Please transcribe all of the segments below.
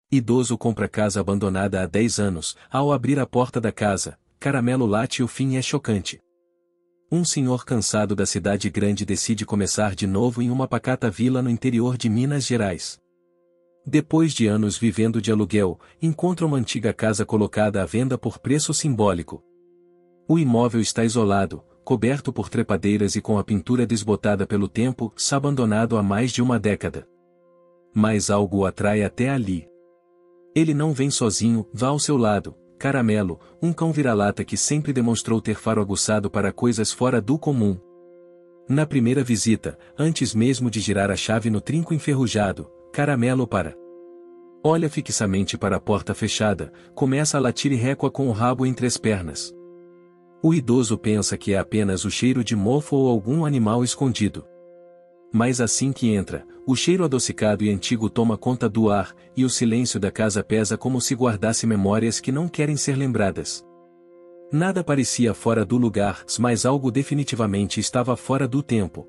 Idoso compra casa abandonada há 10 anos. Ao abrir a porta da casa, Caramelo late e o fim é chocante. Um senhor cansado da cidade grande decide começar de novo em uma pacata vila no interior de Minas Gerais. Depois de anos vivendo de aluguel, encontra uma antiga casa colocada à venda por preço simbólico. O imóvel está isolado, coberto por trepadeiras e com a pintura desbotada pelo tempo, abandonado há mais de uma década. Mas algo o atrai até ali. Ele não vem sozinho, vá ao seu lado, Caramelo, um cão vira-lata que sempre demonstrou ter faro aguçado para coisas fora do comum. Na primeira visita, antes mesmo de girar a chave no trinco enferrujado, Caramelo para. Olha fixamente para a porta fechada, começa a latir e recua com o rabo entre as pernas. O idoso pensa que é apenas o cheiro de mofo ou algum animal escondido. Mas assim que entra, o cheiro adocicado e antigo toma conta do ar, e o silêncio da casa pesa como se guardasse memórias que não querem ser lembradas. Nada parecia fora do lugar, mas algo definitivamente estava fora do tempo.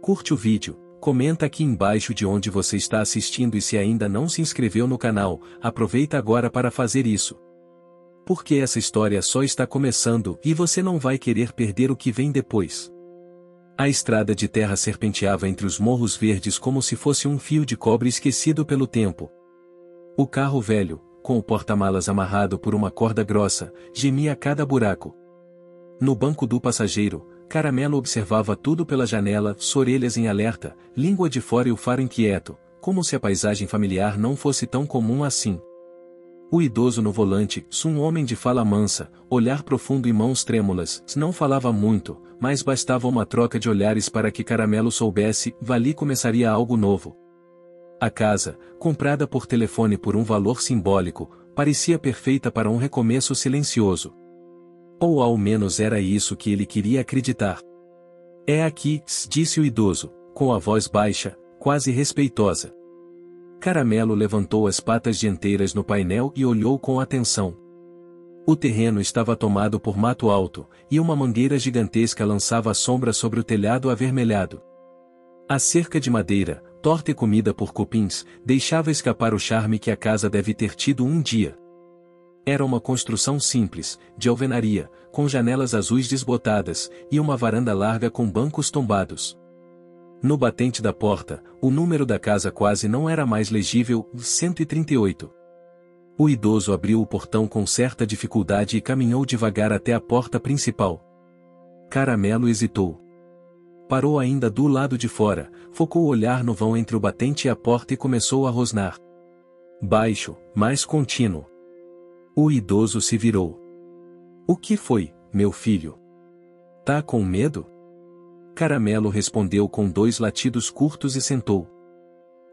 Curte o vídeo, comenta aqui embaixo de onde você está assistindo e se ainda não se inscreveu no canal, aproveita agora para fazer isso. Porque essa história só está começando e você não vai querer perder o que vem depois. A estrada de terra serpenteava entre os morros verdes como se fosse um fio de cobre esquecido pelo tempo. O carro velho, com o porta-malas amarrado por uma corda grossa, gemia a cada buraco. No banco do passageiro, Caramelo observava tudo pela janela, orelhas em alerta, língua de fora e o faro inquieto, como se a paisagem familiar não fosse tão comum assim. O idoso no volante, um homem de fala mansa, olhar profundo e mãos trêmulas, não falava muito, mas bastava uma troca de olhares para que Caramelo soubesse, ali começaria algo novo. A casa, comprada por telefone por um valor simbólico, parecia perfeita para um recomeço silencioso. Ou ao menos era isso que ele queria acreditar. É aqui, disse o idoso, com a voz baixa, quase respeitosa. Caramelo levantou as patas dianteiras no painel e olhou com atenção. O terreno estava tomado por mato alto, e uma mangueira gigantesca lançava sombra sobre o telhado avermelhado. A cerca de madeira, torta e comida por cupins, deixava escapar o charme que a casa deve ter tido um dia. Era uma construção simples, de alvenaria, com janelas azuis desbotadas, e uma varanda larga com bancos tombados. No batente da porta, o número da casa quase não era mais legível, 138. O idoso abriu o portão com certa dificuldade e caminhou devagar até a porta principal. Caramelo hesitou. Parou ainda do lado de fora, focou o olhar no vão entre o batente e a porta e começou a rosnar. Baixo, mas contínuo. O idoso se virou. O que foi, meu filho? Tá com medo? Caramelo respondeu com 2 latidos curtos e sentou.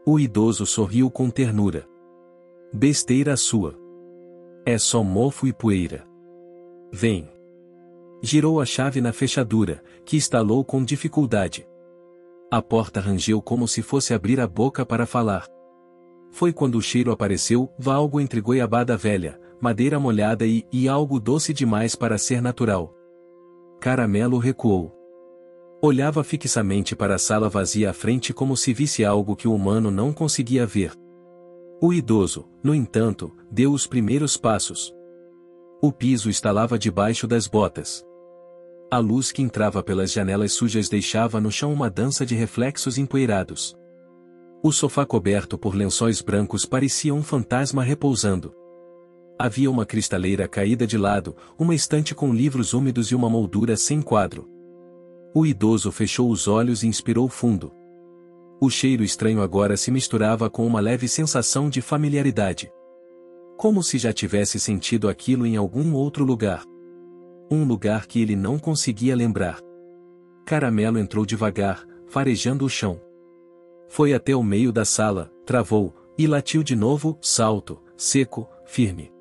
O idoso sorriu com ternura. Besteira sua. É só mofo e poeira. Vem. Girou a chave na fechadura, que estalou com dificuldade. A porta rangeu como se fosse abrir a boca para falar. Foi quando o cheiro apareceu, algo entre goiabada velha, madeira molhada e algo doce demais para ser natural. Caramelo recuou. Olhava fixamente para a sala vazia à frente como se visse algo que o humano não conseguia ver. O idoso, no entanto, deu os primeiros passos. O piso estalava debaixo das botas. A luz que entrava pelas janelas sujas deixava no chão uma dança de reflexos empoeirados. O sofá coberto por lençóis brancos parecia um fantasma repousando. Havia uma cristaleira caída de lado, uma estante com livros úmidos e uma moldura sem quadro. O idoso fechou os olhos e inspirou fundo. O cheiro estranho agora se misturava com uma leve sensação de familiaridade. Como se já tivesse sentido aquilo em algum outro lugar. Um lugar que ele não conseguia lembrar. Caramelo entrou devagar, farejando o chão. Foi até o meio da sala, travou, e latiu de novo, alto, seco, firme.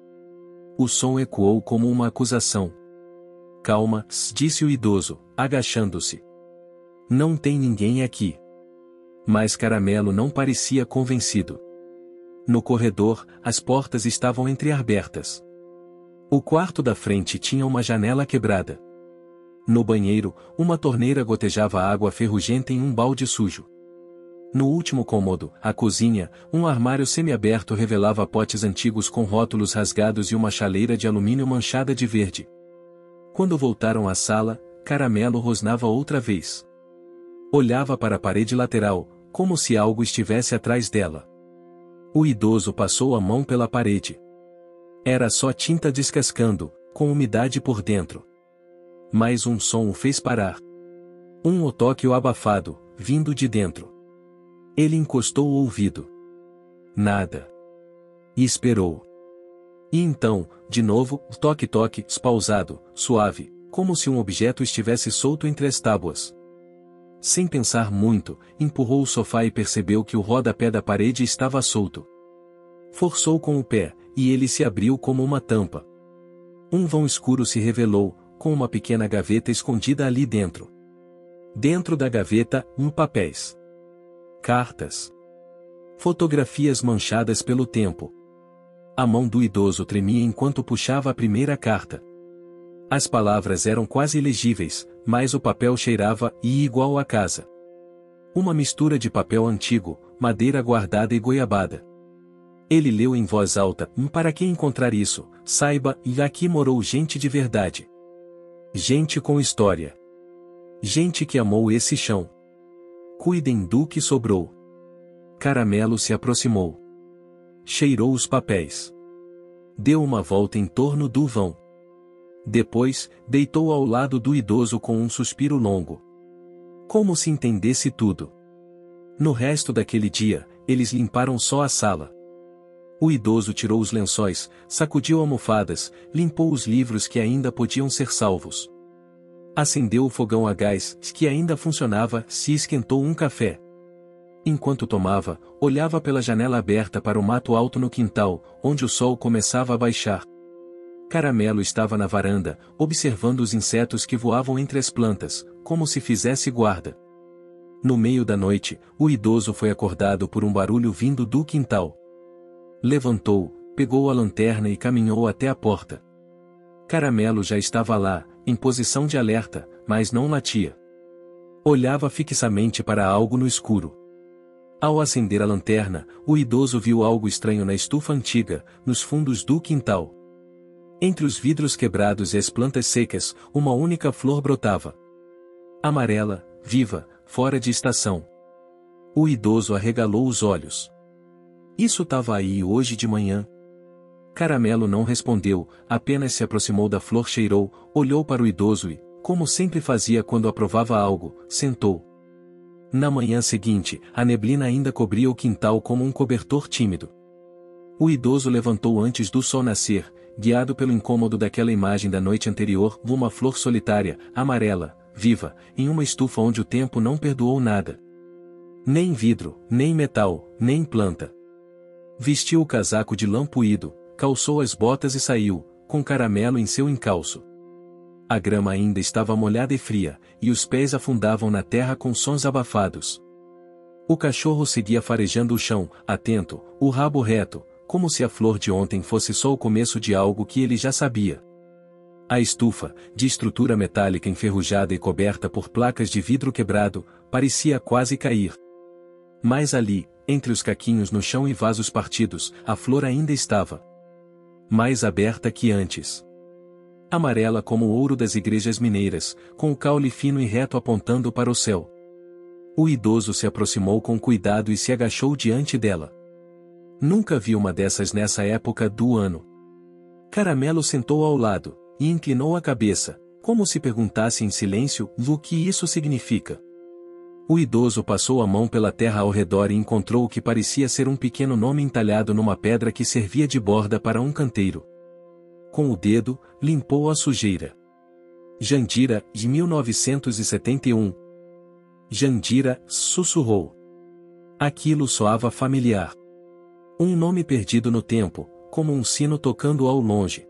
O som ecoou como uma acusação. Calma, disse o idoso, agachando-se. Não tem ninguém aqui. Mas Caramelo não parecia convencido. No corredor, as portas estavam entreabertas. O quarto da frente tinha uma janela quebrada. No banheiro, uma torneira gotejava água ferrugenta em um balde sujo. No último cômodo, a cozinha, um armário semiaberto revelava potes antigos com rótulos rasgados e uma chaleira de alumínio manchada de verde. Quando voltaram à sala, Caramelo rosnava outra vez. Olhava para a parede lateral, como se algo estivesse atrás dela. O idoso passou a mão pela parede. Era só tinta descascando, com umidade por dentro. Mas um som o fez parar. Um otóquio abafado, vindo de dentro. Ele encostou o ouvido. Nada. E esperou. E então, de novo, toque-toque, pausado, suave, como se um objeto estivesse solto entre as tábuas. Sem pensar muito, empurrou o sofá e percebeu que o rodapé da parede estava solto. Forçou com o pé, e ele se abriu como uma tampa. Um vão escuro se revelou, com uma pequena gaveta escondida ali dentro. Dentro da gaveta, papéis. Cartas. Fotografias manchadas pelo tempo. A mão do idoso tremia enquanto puxava a primeira carta. As palavras eram quase ilegíveis, mas o papel cheirava igual à casa. Uma mistura de papel antigo, madeira guardada e goiabada. Ele leu em voz alta: para quem encontrar isso, saiba, e aqui morou gente de verdade. Gente com história. Gente que amou esse chão. Cuidem do que sobrou. Caramelo se aproximou. Cheirou os papéis. Deu uma volta em torno do vão. Depois, deitou ao lado do idoso com um suspiro longo. Como se entendesse tudo. No resto daquele dia, eles limparam só a sala. O idoso tirou os lençóis, sacudiu almofadas, limpou os livros que ainda podiam ser salvos. Acendeu o fogão a gás, que ainda funcionava, se esquentou um café. Enquanto tomava, olhava pela janela aberta para o mato alto no quintal, onde o sol começava a baixar. Caramelo estava na varanda, observando os insetos que voavam entre as plantas, como se fizesse guarda. No meio da noite, o idoso foi acordado por um barulho vindo do quintal. Levantou, pegou a lanterna e caminhou até a porta. Caramelo já estava lá, em posição de alerta, mas não latia. Olhava fixamente para algo no escuro. Ao acender a lanterna, o idoso viu algo estranho na estufa antiga, nos fundos do quintal. Entre os vidros quebrados e as plantas secas, uma única flor brotava. Amarela, viva, fora de estação. O idoso arregalou os olhos. Isso estava aí hoje de manhã? Caramelo não respondeu, apenas se aproximou da flor, cheirou, olhou para o idoso e, como sempre fazia quando aprovava algo, sentou. Na manhã seguinte, a neblina ainda cobria o quintal como um cobertor tímido. O idoso levantou antes do sol nascer, guiado pelo incômodo daquela imagem da noite anterior, uma flor solitária, amarela, viva, em uma estufa onde o tempo não perdoou nada. Nem vidro, nem metal, nem planta. Vestiu o casaco de lã puído, calçou as botas e saiu, com Caramelo em seu encalço. A grama ainda estava molhada e fria, e os pés afundavam na terra com sons abafados. O cachorro seguia farejando o chão, atento, o rabo reto, como se a flor de ontem fosse só o começo de algo que ele já sabia. A estufa, de estrutura metálica enferrujada e coberta por placas de vidro quebrado, parecia quase cair. Mas ali, entre os caquinhos no chão e vasos partidos, a flor ainda estava. Mais aberta que antes. Amarela como o ouro das igrejas mineiras, com o caule fino e reto apontando para o céu. O idoso se aproximou com cuidado e se agachou diante dela. Nunca vi uma dessas nessa época do ano. Caramelo sentou ao lado, e inclinou a cabeça, como se perguntasse em silêncio o que isso significa. O idoso passou a mão pela terra ao redor e encontrou o que parecia ser um pequeno nome entalhado numa pedra que servia de borda para um canteiro. Com o dedo, limpou a sujeira. Jandira, de 1971. Jandira, sussurrou. Aquilo soava familiar. Um nome perdido no tempo, como um sino tocando ao longe.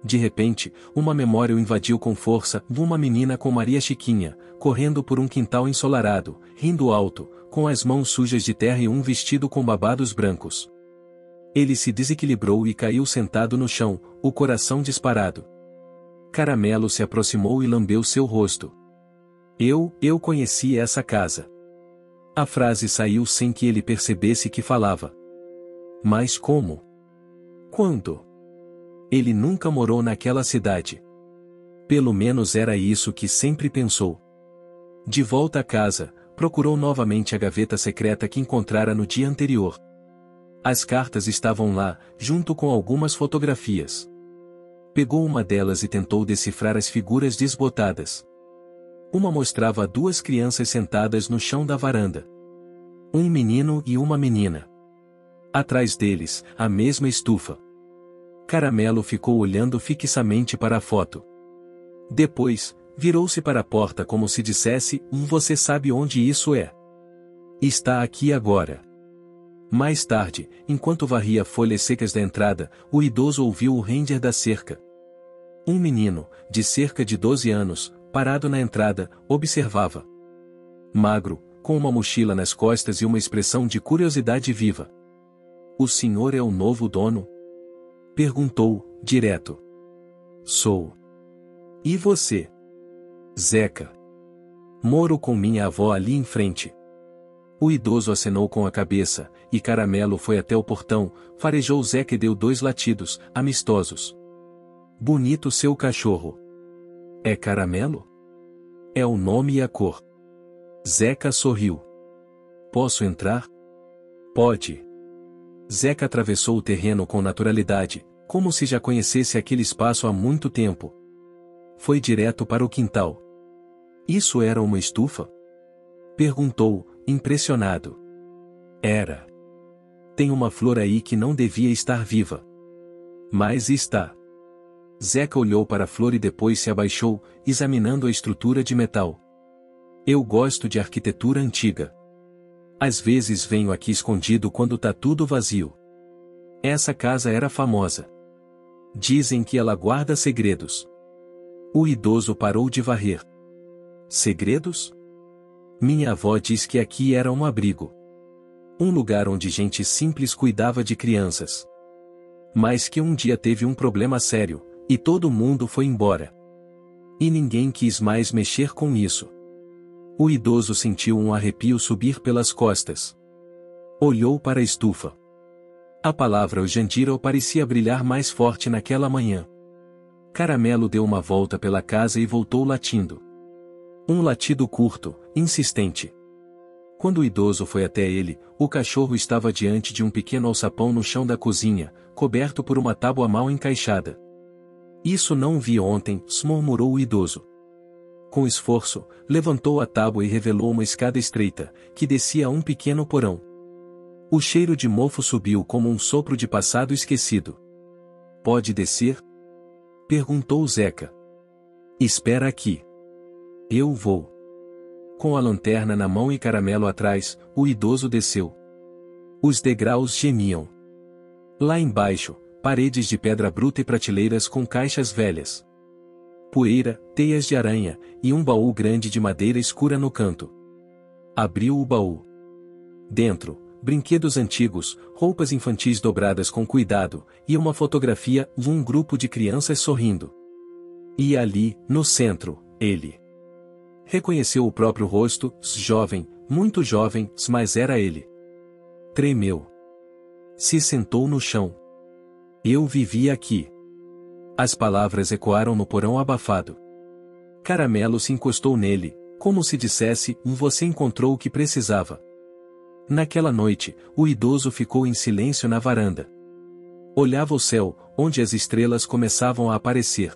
De repente, uma memória o invadiu com força, uma menina com Maria Chiquinha, correndo por um quintal ensolarado, rindo alto, com as mãos sujas de terra e um vestido com babados brancos. Ele se desequilibrou e caiu sentado no chão, o coração disparado. Caramelo se aproximou e lambeu seu rosto. Eu conheci essa casa. A frase saiu sem que ele percebesse que falava. Mas como? Quando? Ele nunca morou naquela cidade. Pelo menos era isso que sempre pensou. De volta a casa, procurou novamente a gaveta secreta que encontrara no dia anterior. As cartas estavam lá, junto com algumas fotografias. Pegou uma delas e tentou decifrar as figuras desbotadas. Uma mostrava duas crianças sentadas no chão da varanda. Um menino e uma menina. Atrás deles, a mesma estufa. Caramelo ficou olhando fixamente para a foto. Depois, virou-se para a porta como se dissesse: Você sabe onde isso é? Está aqui agora. Mais tarde, enquanto varria folhas secas da entrada, o idoso ouviu o ranger da cerca. Um menino, de cerca de 12 anos, parado na entrada, observava. Magro, com uma mochila nas costas e uma expressão de curiosidade viva. O senhor é o novo dono? Perguntou, direto. Sou. E você? Zeca. Moro com minha avó ali em frente. O idoso acenou com a cabeça, e Caramelo foi até o portão, farejou Zeca e deu 2 latidos, amistosos. Bonito seu cachorro. É Caramelo? É o nome e a cor. Zeca sorriu. Posso entrar? Pode. Zeca atravessou o terreno com naturalidade, como se já conhecesse aquele espaço há muito tempo. Foi direto para o quintal. Isso era uma estufa? Perguntou, impressionado. Era. Tem uma flor aí que não devia estar viva. Mas está. Zeca olhou para a flor e depois se abaixou, examinando a estrutura de metal. Eu gosto de arquitetura antiga. Às vezes venho aqui escondido quando tá tudo vazio. Essa casa era famosa. Dizem que ela guarda segredos. O idoso parou de varrer. Segredos? Minha avó diz que aqui era um abrigo. Um lugar onde gente simples cuidava de crianças. Mas que um dia teve um problema sério, e todo mundo foi embora. E ninguém quis mais mexer com isso. O idoso sentiu um arrepio subir pelas costas. Olhou para a estufa. A palavra Ojandiro parecia brilhar mais forte naquela manhã. Caramelo deu uma volta pela casa e voltou latindo. Um latido curto, insistente. Quando o idoso foi até ele, o cachorro estava diante de um pequeno alçapão no chão da cozinha, coberto por uma tábua mal encaixada. Isso não vi ontem, murmurou o idoso. Com esforço, levantou a tábua e revelou uma escada estreita, que descia a um pequeno porão. O cheiro de mofo subiu como um sopro de passado esquecido. Pode descer? Perguntou Zeca. Espera aqui. Eu vou. Com a lanterna na mão e Caramelo atrás, o idoso desceu. Os degraus gemiam. Lá embaixo, paredes de pedra bruta e prateleiras com caixas velhas. Poeira, teias de aranha, e um baú grande de madeira escura no canto. Abriu o baú. Dentro, brinquedos antigos, roupas infantis dobradas com cuidado, e uma fotografia de um grupo de crianças sorrindo. E ali, no centro, ele. Reconheceu o próprio rosto, jovem, muito jovem, mas era ele. Tremeu. Se sentou no chão. Eu vivia aqui. As palavras ecoaram no porão abafado. Caramelo se encostou nele, como se dissesse: Você encontrou o que precisava. Naquela noite, o idoso ficou em silêncio na varanda. Olhava o céu, onde as estrelas começavam a aparecer.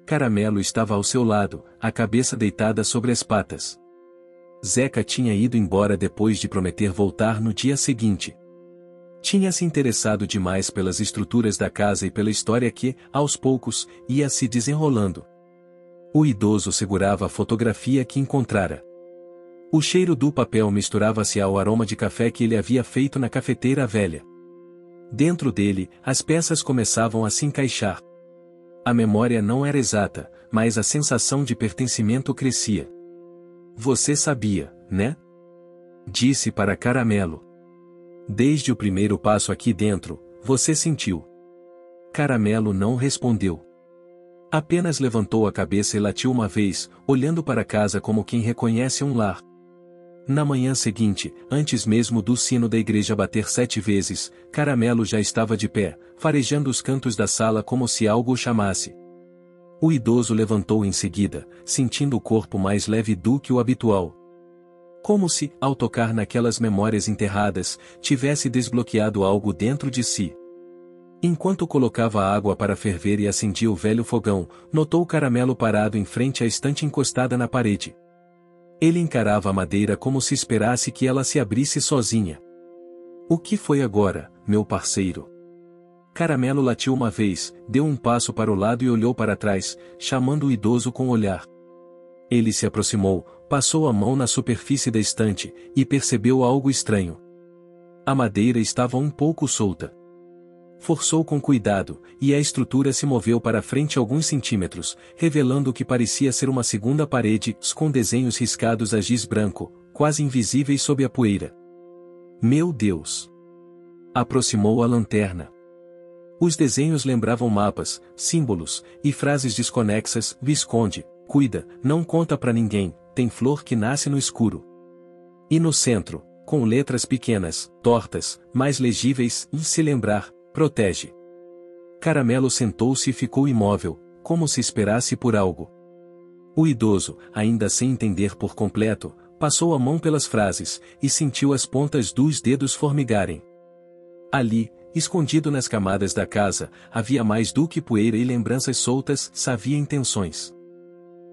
Caramelo estava ao seu lado, a cabeça deitada sobre as patas. Zeca tinha ido embora depois de prometer voltar no dia seguinte. Tinha se interessado demais pelas estruturas da casa e pela história que, aos poucos, ia se desenrolando. O idoso segurava a fotografia que encontrara. O cheiro do papel misturava-se ao aroma de café que ele havia feito na cafeteira velha. Dentro dele, as peças começavam a se encaixar. A memória não era exata, mas a sensação de pertencimento crescia. Você sabia, né? Disse para Caramelo. Desde o primeiro passo aqui dentro, você sentiu. Caramelo não respondeu. Apenas levantou a cabeça e latiu uma vez, olhando para casa como quem reconhece um lar. Na manhã seguinte, antes mesmo do sino da igreja bater 7 vezes, Caramelo já estava de pé, farejando os cantos da sala como se algo o chamasse. O idoso levantou em seguida, sentindo o corpo mais leve do que o habitual. Como se, ao tocar naquelas memórias enterradas, tivesse desbloqueado algo dentro de si. Enquanto colocava a água para ferver e acendia o velho fogão, notou Caramelo parado em frente à estante encostada na parede. Ele encarava a madeira como se esperasse que ela se abrisse sozinha. O que foi agora, meu parceiro? Caramelo latiu uma vez, deu um passo para o lado e olhou para trás, chamando o idoso com o olhar. Ele se aproximou, passou a mão na superfície da estante, e percebeu algo estranho. A madeira estava um pouco solta. Forçou com cuidado, e a estrutura se moveu para frente alguns centímetros, revelando o que parecia ser uma segunda parede, com desenhos riscados a giz branco, quase invisíveis sob a poeira. Meu Deus! Aproximou a lanterna. Os desenhos lembravam mapas, símbolos, e frases desconexas. Visconde, cuida, não conta pra ninguém, tem flor que nasce no escuro. E no centro, com letras pequenas, tortas, mais legíveis, se lembrar, protege. Caramelo sentou-se e ficou imóvel, como se esperasse por algo. O idoso, ainda sem entender por completo, passou a mão pelas frases, e sentiu as pontas dos dedos formigarem. Ali, escondido nas camadas da casa, havia mais do que poeira e lembranças soltas, havia intenções.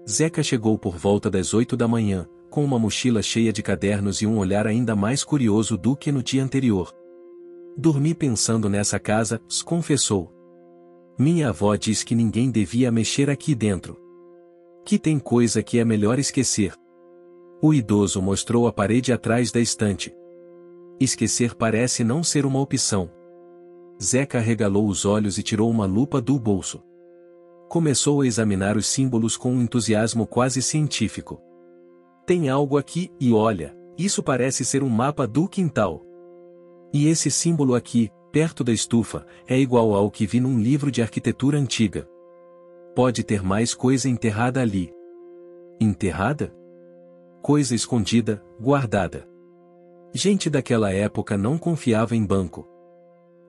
Zeca chegou por volta das 8 da manhã, com uma mochila cheia de cadernos e um olhar ainda mais curioso do que no dia anterior. Dormi pensando nessa casa, confessou. Minha avó diz que ninguém devia mexer aqui dentro. Que tem coisa que é melhor esquecer. O idoso mostrou a parede atrás da estante. Esquecer parece não ser uma opção. Zeca arregalou os olhos e tirou uma lupa do bolso. Começou a examinar os símbolos com um entusiasmo quase científico. Tem algo aqui, e olha, isso parece ser um mapa do quintal. E esse símbolo aqui, perto da estufa, é igual ao que vi num livro de arquitetura antiga. Pode ter mais coisa enterrada ali. Enterrada? Coisa escondida, guardada. Gente daquela época não confiava em banco.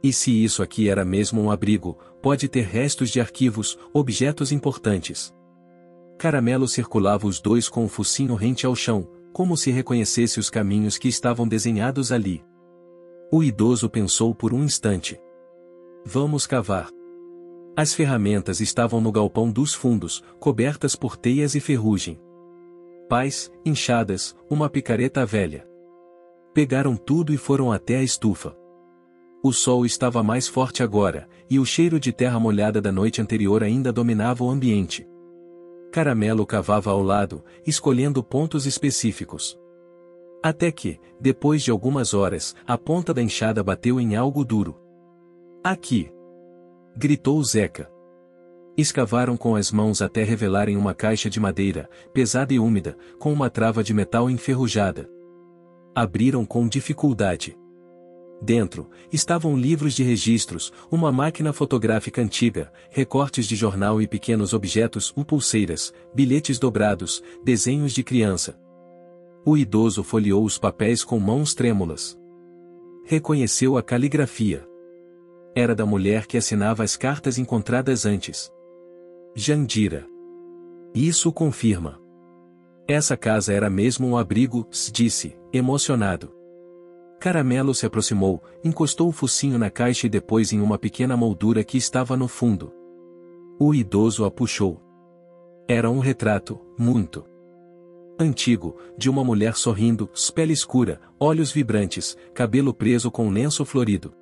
E se isso aqui era mesmo um abrigo, pode ter restos de arquivos, objetos importantes. Caramelo circulava os dois com o focinho rente ao chão, como se reconhecesse os caminhos que estavam desenhados ali. O idoso pensou por um instante. Vamos cavar. As ferramentas estavam no galpão dos fundos, cobertas por teias e ferrugem. Pás, enxadas, uma picareta velha. Pegaram tudo e foram até a estufa. O sol estava mais forte agora, e o cheiro de terra molhada da noite anterior ainda dominava o ambiente. Caramelo cavava ao lado, escolhendo pontos específicos. Até que, depois de algumas horas, a ponta da enxada bateu em algo duro. Aqui! Gritou Zeca. Escavaram com as mãos até revelarem uma caixa de madeira, pesada e úmida, com uma trava de metal enferrujada. Abriram com dificuldade. Dentro, estavam livros de registros, uma máquina fotográfica antiga, recortes de jornal e pequenos objetos, pulseiras, bilhetes dobrados, desenhos de criança. O idoso folheou os papéis com mãos trêmulas. Reconheceu a caligrafia. Era da mulher que assinava as cartas encontradas antes. Jandira. Isso confirma. Essa casa era mesmo um abrigo, disse, emocionado. Caramelo se aproximou, encostou o focinho na caixa e depois em uma pequena moldura que estava no fundo. O idoso a puxou. Era um retrato, muito antigo, de uma mulher sorrindo, pele escura, olhos vibrantes, cabelo preso com um lenço florido.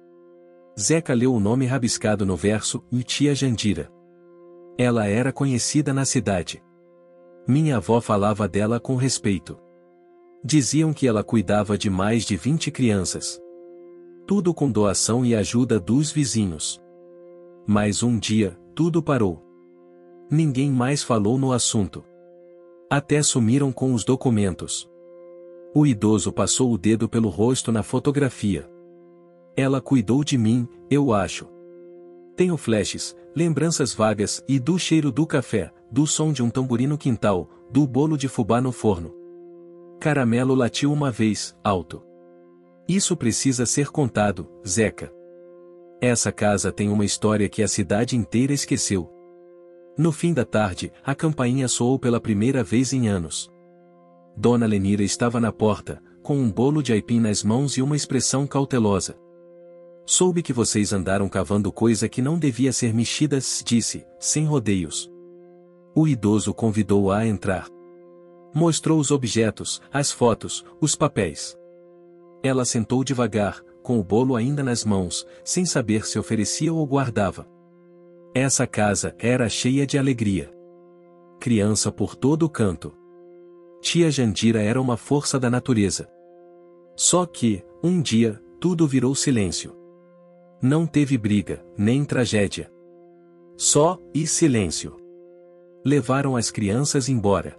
Zeca leu o nome rabiscado no verso, Tia Jandira. Ela era conhecida na cidade. Minha avó falava dela com respeito. Diziam que ela cuidava de mais de 20 crianças. Tudo com doação e ajuda dos vizinhos. Mas um dia, tudo parou. Ninguém mais falou no assunto. Até sumiram com os documentos. O idoso passou o dedo pelo rosto na fotografia. Ela cuidou de mim, eu acho. Tenho flashes, lembranças vagas e do cheiro do café, do som de um tamborim no quintal, do bolo de fubá no forno. Caramelo latiu uma vez, alto. Isso precisa ser contado, Zeca. Essa casa tem uma história que a cidade inteira esqueceu. No fim da tarde, a campainha soou pela primeira vez em anos. Dona Lenira estava na porta, com um bolo de aipim nas mãos e uma expressão cautelosa. Soube que vocês andaram cavando coisa que não devia ser mexida, disse, sem rodeios. O idoso convidou-a a entrar. Mostrou os objetos, as fotos, os papéis. Ela sentou devagar, com o bolo ainda nas mãos, sem saber se oferecia ou guardava. Essa casa era cheia de alegria. Criança por todo o canto. Tia Jandira era uma força da natureza. Só que, um dia, tudo virou silêncio. Não teve briga, nem tragédia. Só, e silêncio. Levaram as crianças embora.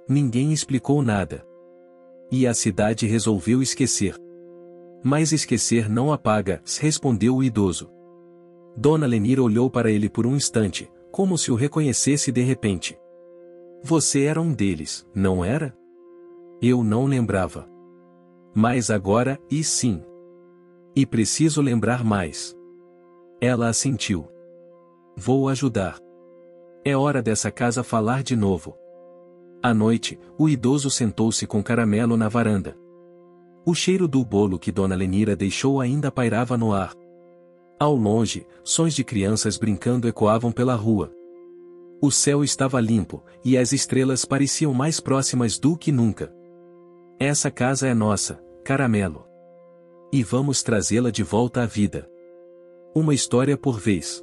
Ninguém explicou nada. E a cidade resolveu esquecer. Mas esquecer não apaga, respondeu o idoso. Dona Lenira olhou para ele por um instante, como se o reconhecesse de repente. Você era um deles, não era? Eu não lembrava. Mas agora, e sim. E preciso lembrar mais. Ela assentiu. Vou ajudar. É hora dessa casa falar de novo. À noite, o idoso sentou-se com Caramelo na varanda. O cheiro do bolo que Dona Lenira deixou ainda pairava no ar. Ao longe, sons de crianças brincando ecoavam pela rua. O céu estava limpo, e as estrelas pareciam mais próximas do que nunca. Essa casa é nossa, Caramelo. E vamos trazê-la de volta à vida. Uma história por vez.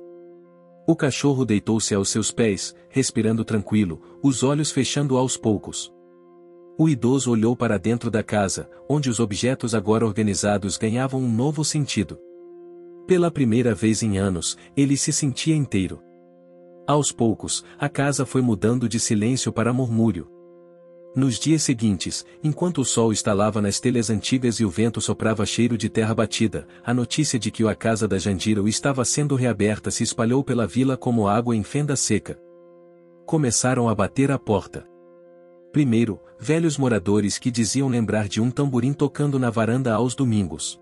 O cachorro deitou-se aos seus pés, respirando tranquilo, os olhos fechando aos poucos. O idoso olhou para dentro da casa, onde os objetos agora organizados ganhavam um novo sentido. Pela primeira vez em anos, ele se sentia inteiro. Aos poucos, a casa foi mudando de silêncio para murmúrio. Nos dias seguintes, enquanto o sol estalava nas telhas antigas e o vento soprava cheiro de terra batida, a notícia de que a casa da Jandira estava sendo reaberta se espalhou pela vila como água em fenda seca. Começaram a bater à porta. Primeiro, velhos moradores que diziam lembrar de um tamborim tocando na varanda aos domingos.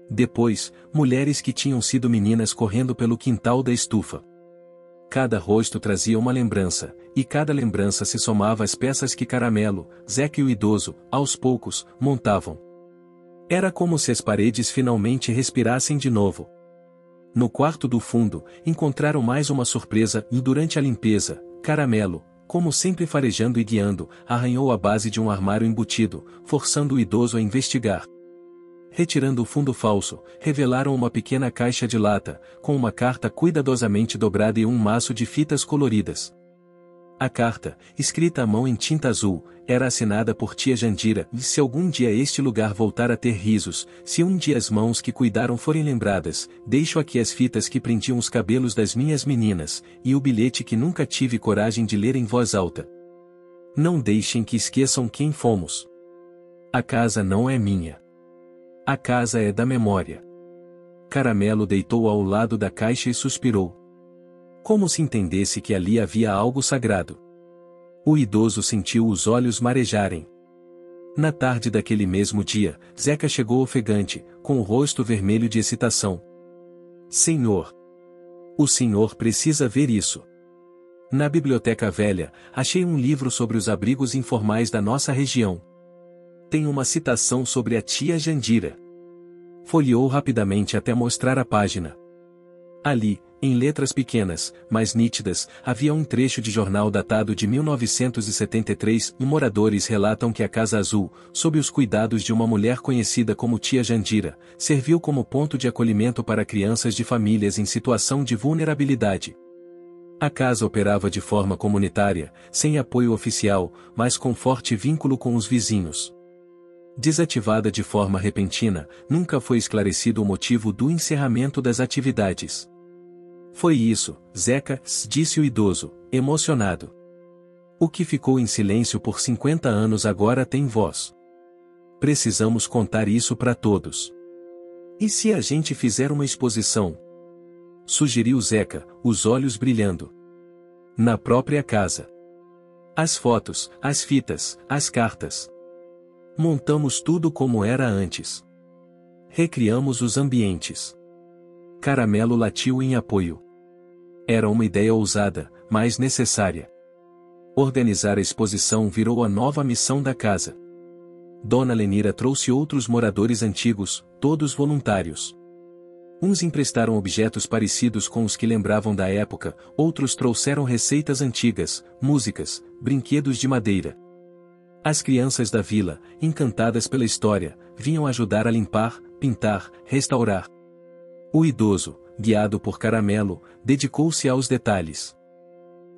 Depois, mulheres que tinham sido meninas correndo pelo quintal da estufa. Cada rosto trazia uma lembrança, e cada lembrança se somava às peças que Caramelo, Zeca e o idoso, aos poucos, montavam. Era como se as paredes finalmente respirassem de novo. No quarto do fundo, encontraram mais uma surpresa e durante a limpeza, Caramelo, como sempre farejando e guiando, arranhou a base de um armário embutido, forçando o idoso a investigar. Retirando o fundo falso, revelaram uma pequena caixa de lata, com uma carta cuidadosamente dobrada e um maço de fitas coloridas. A carta, escrita à mão em tinta azul, era assinada por tia Jandira, e se algum dia este lugar voltar a ter risos, se um dia as mãos que cuidaram forem lembradas, deixo aqui as fitas que prendiam os cabelos das minhas meninas, e o bilhete que nunca tive coragem de ler em voz alta. Não deixem que esqueçam quem fomos. A casa não é minha. A casa é da memória. Caramelo deitou ao lado da caixa e suspirou. Como se entendesse que ali havia algo sagrado. O idoso sentiu os olhos marejarem. Na tarde daquele mesmo dia, Zeca chegou ofegante, com o rosto vermelho de excitação. Senhor! O senhor precisa ver isso. Na biblioteca velha, achei um livro sobre os abrigos informais da nossa região. Tem uma citação sobre a tia Jandira. Folheou rapidamente até mostrar a página. Ali, em letras pequenas, mas nítidas, havia um trecho de jornal datado de 1973 e moradores relatam que a Casa Azul, sob os cuidados de uma mulher conhecida como tia Jandira, serviu como ponto de acolhimento para crianças de famílias em situação de vulnerabilidade. A casa operava de forma comunitária, sem apoio oficial, mas com forte vínculo com os vizinhos. Desativada de forma repentina, nunca foi esclarecido o motivo do encerramento das atividades. Foi isso, Zeca, disse o idoso, emocionado. O que ficou em silêncio por 50 anos agora tem voz. Precisamos contar isso para todos. E se a gente fizer uma exposição? Sugeriu Zeca, os olhos brilhando. Na própria casa. As fotos, as fitas, as cartas. Montamos tudo como era antes. Recriamos os ambientes. Caramelo latiu em apoio. Era uma ideia ousada, mas necessária. Organizar a exposição virou a nova missão da casa. Dona Lenira trouxe outros moradores antigos, todos voluntários. Uns emprestaram objetos parecidos com os que lembravam da época, outros trouxeram receitas antigas, músicas, brinquedos de madeira. As crianças da vila, encantadas pela história, vinham ajudar a limpar, pintar, restaurar. O idoso, guiado por Caramelo, dedicou-se aos detalhes.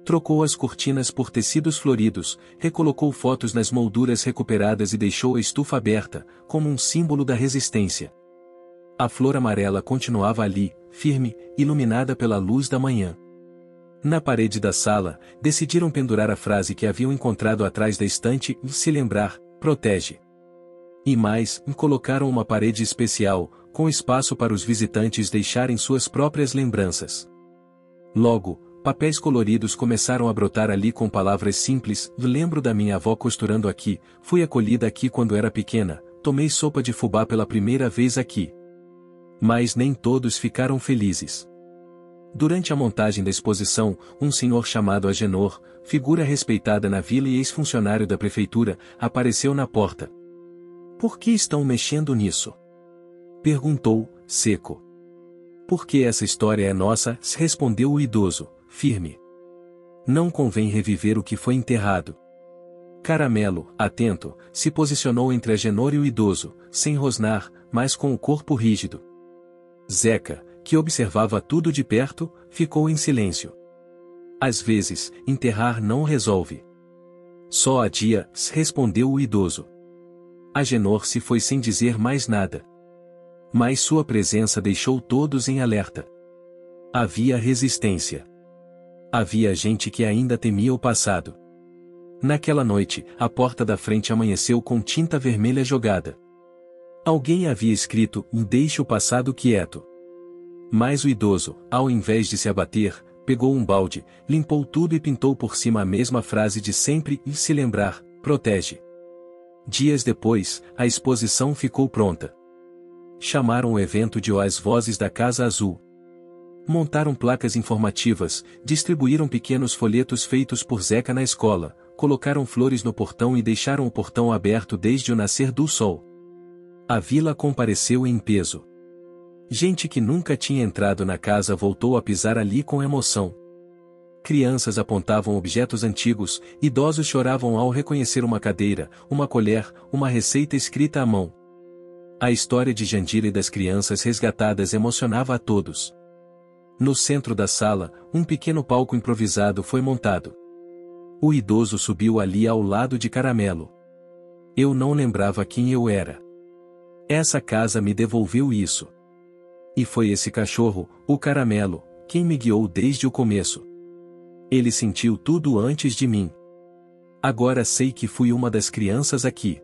Trocou as cortinas por tecidos floridos, recolocou fotos nas molduras recuperadas e deixou a estufa aberta, como um símbolo da resistência. A flor amarela continuava ali, firme, iluminada pela luz da manhã. Na parede da sala, decidiram pendurar a frase que haviam encontrado atrás da estante, se lembrar, protege. E mais, colocaram uma parede especial, com espaço para os visitantes deixarem suas próprias lembranças. Logo, papéis coloridos começaram a brotar ali com palavras simples: lembro da minha avó costurando aqui, fui acolhida aqui quando era pequena, tomei sopa de fubá pela primeira vez aqui. Mas nem todos ficaram felizes. Durante a montagem da exposição, um senhor chamado Agenor, figura respeitada na vila e ex-funcionário da prefeitura, apareceu na porta. Por que estão mexendo nisso? Perguntou, seco. Porque essa história é nossa, respondeu o idoso, firme. Não convém reviver o que foi enterrado. Caramelo, atento, se posicionou entre Agenor e o idoso, sem rosnar, mas com o corpo rígido. Zeca, que observava tudo de perto, ficou em silêncio. Às vezes, enterrar não resolve. Só adia, respondeu o idoso. Agenor se foi sem dizer mais nada. Mas sua presença deixou todos em alerta. Havia resistência. Havia gente que ainda temia o passado. Naquela noite, a porta da frente amanheceu com tinta vermelha jogada. Alguém havia escrito: deixe o passado quieto. Mas o idoso, ao invés de se abater, pegou um balde, limpou tudo e pintou por cima a mesma frase de sempre: e se lembrar, protege. Dias depois, a exposição ficou pronta. Chamaram o evento de As Vozes da Casa Azul. Montaram placas informativas, distribuíram pequenos folhetos feitos por Zeca na escola, colocaram flores no portão e deixaram o portão aberto desde o nascer do sol. A vila compareceu em peso. Gente que nunca tinha entrado na casa voltou a pisar ali com emoção. Crianças apontavam objetos antigos, idosos choravam ao reconhecer uma cadeira, uma colher, uma receita escrita à mão. A história de Jandira e das crianças resgatadas emocionava a todos. No centro da sala, um pequeno palco improvisado foi montado. O idoso subiu ali ao lado de Caramelo. Eu não lembrava quem eu era. Essa casa me devolveu isso. E foi esse cachorro, o Caramelo, quem me guiou desde o começo. Ele sentiu tudo antes de mim. Agora sei que fui uma das crianças aqui.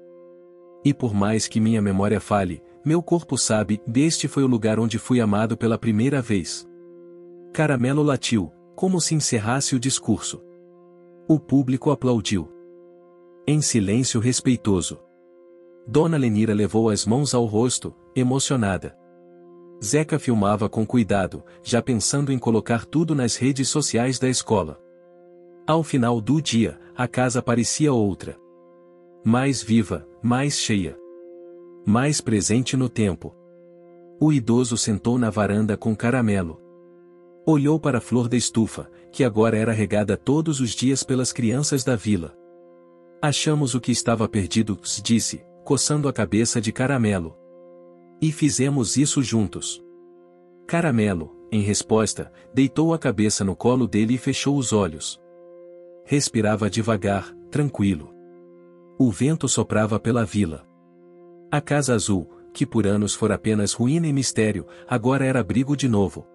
E por mais que minha memória falhe, meu corpo sabe, este foi o lugar onde fui amado pela primeira vez. Caramelo latiu, como se encerrasse o discurso. O público aplaudiu. Em silêncio respeitoso. Dona Lenira levou as mãos ao rosto, emocionada. Zeca filmava com cuidado, já pensando em colocar tudo nas redes sociais da escola. Ao final do dia, a casa parecia outra. Mais viva, mais cheia. Mais presente no tempo. O idoso sentou na varanda com Caramelo. Olhou para a flor da estufa, que agora era regada todos os dias pelas crianças da vila. Achamos o que estava perdido, disse, coçando a cabeça de Caramelo. E fizemos isso juntos. Caramelo, em resposta, deitou a cabeça no colo dele e fechou os olhos. Respirava devagar, tranquilo. O vento soprava pela vila. A Casa Azul, que por anos fora apenas ruína e mistério, agora era abrigo de novo.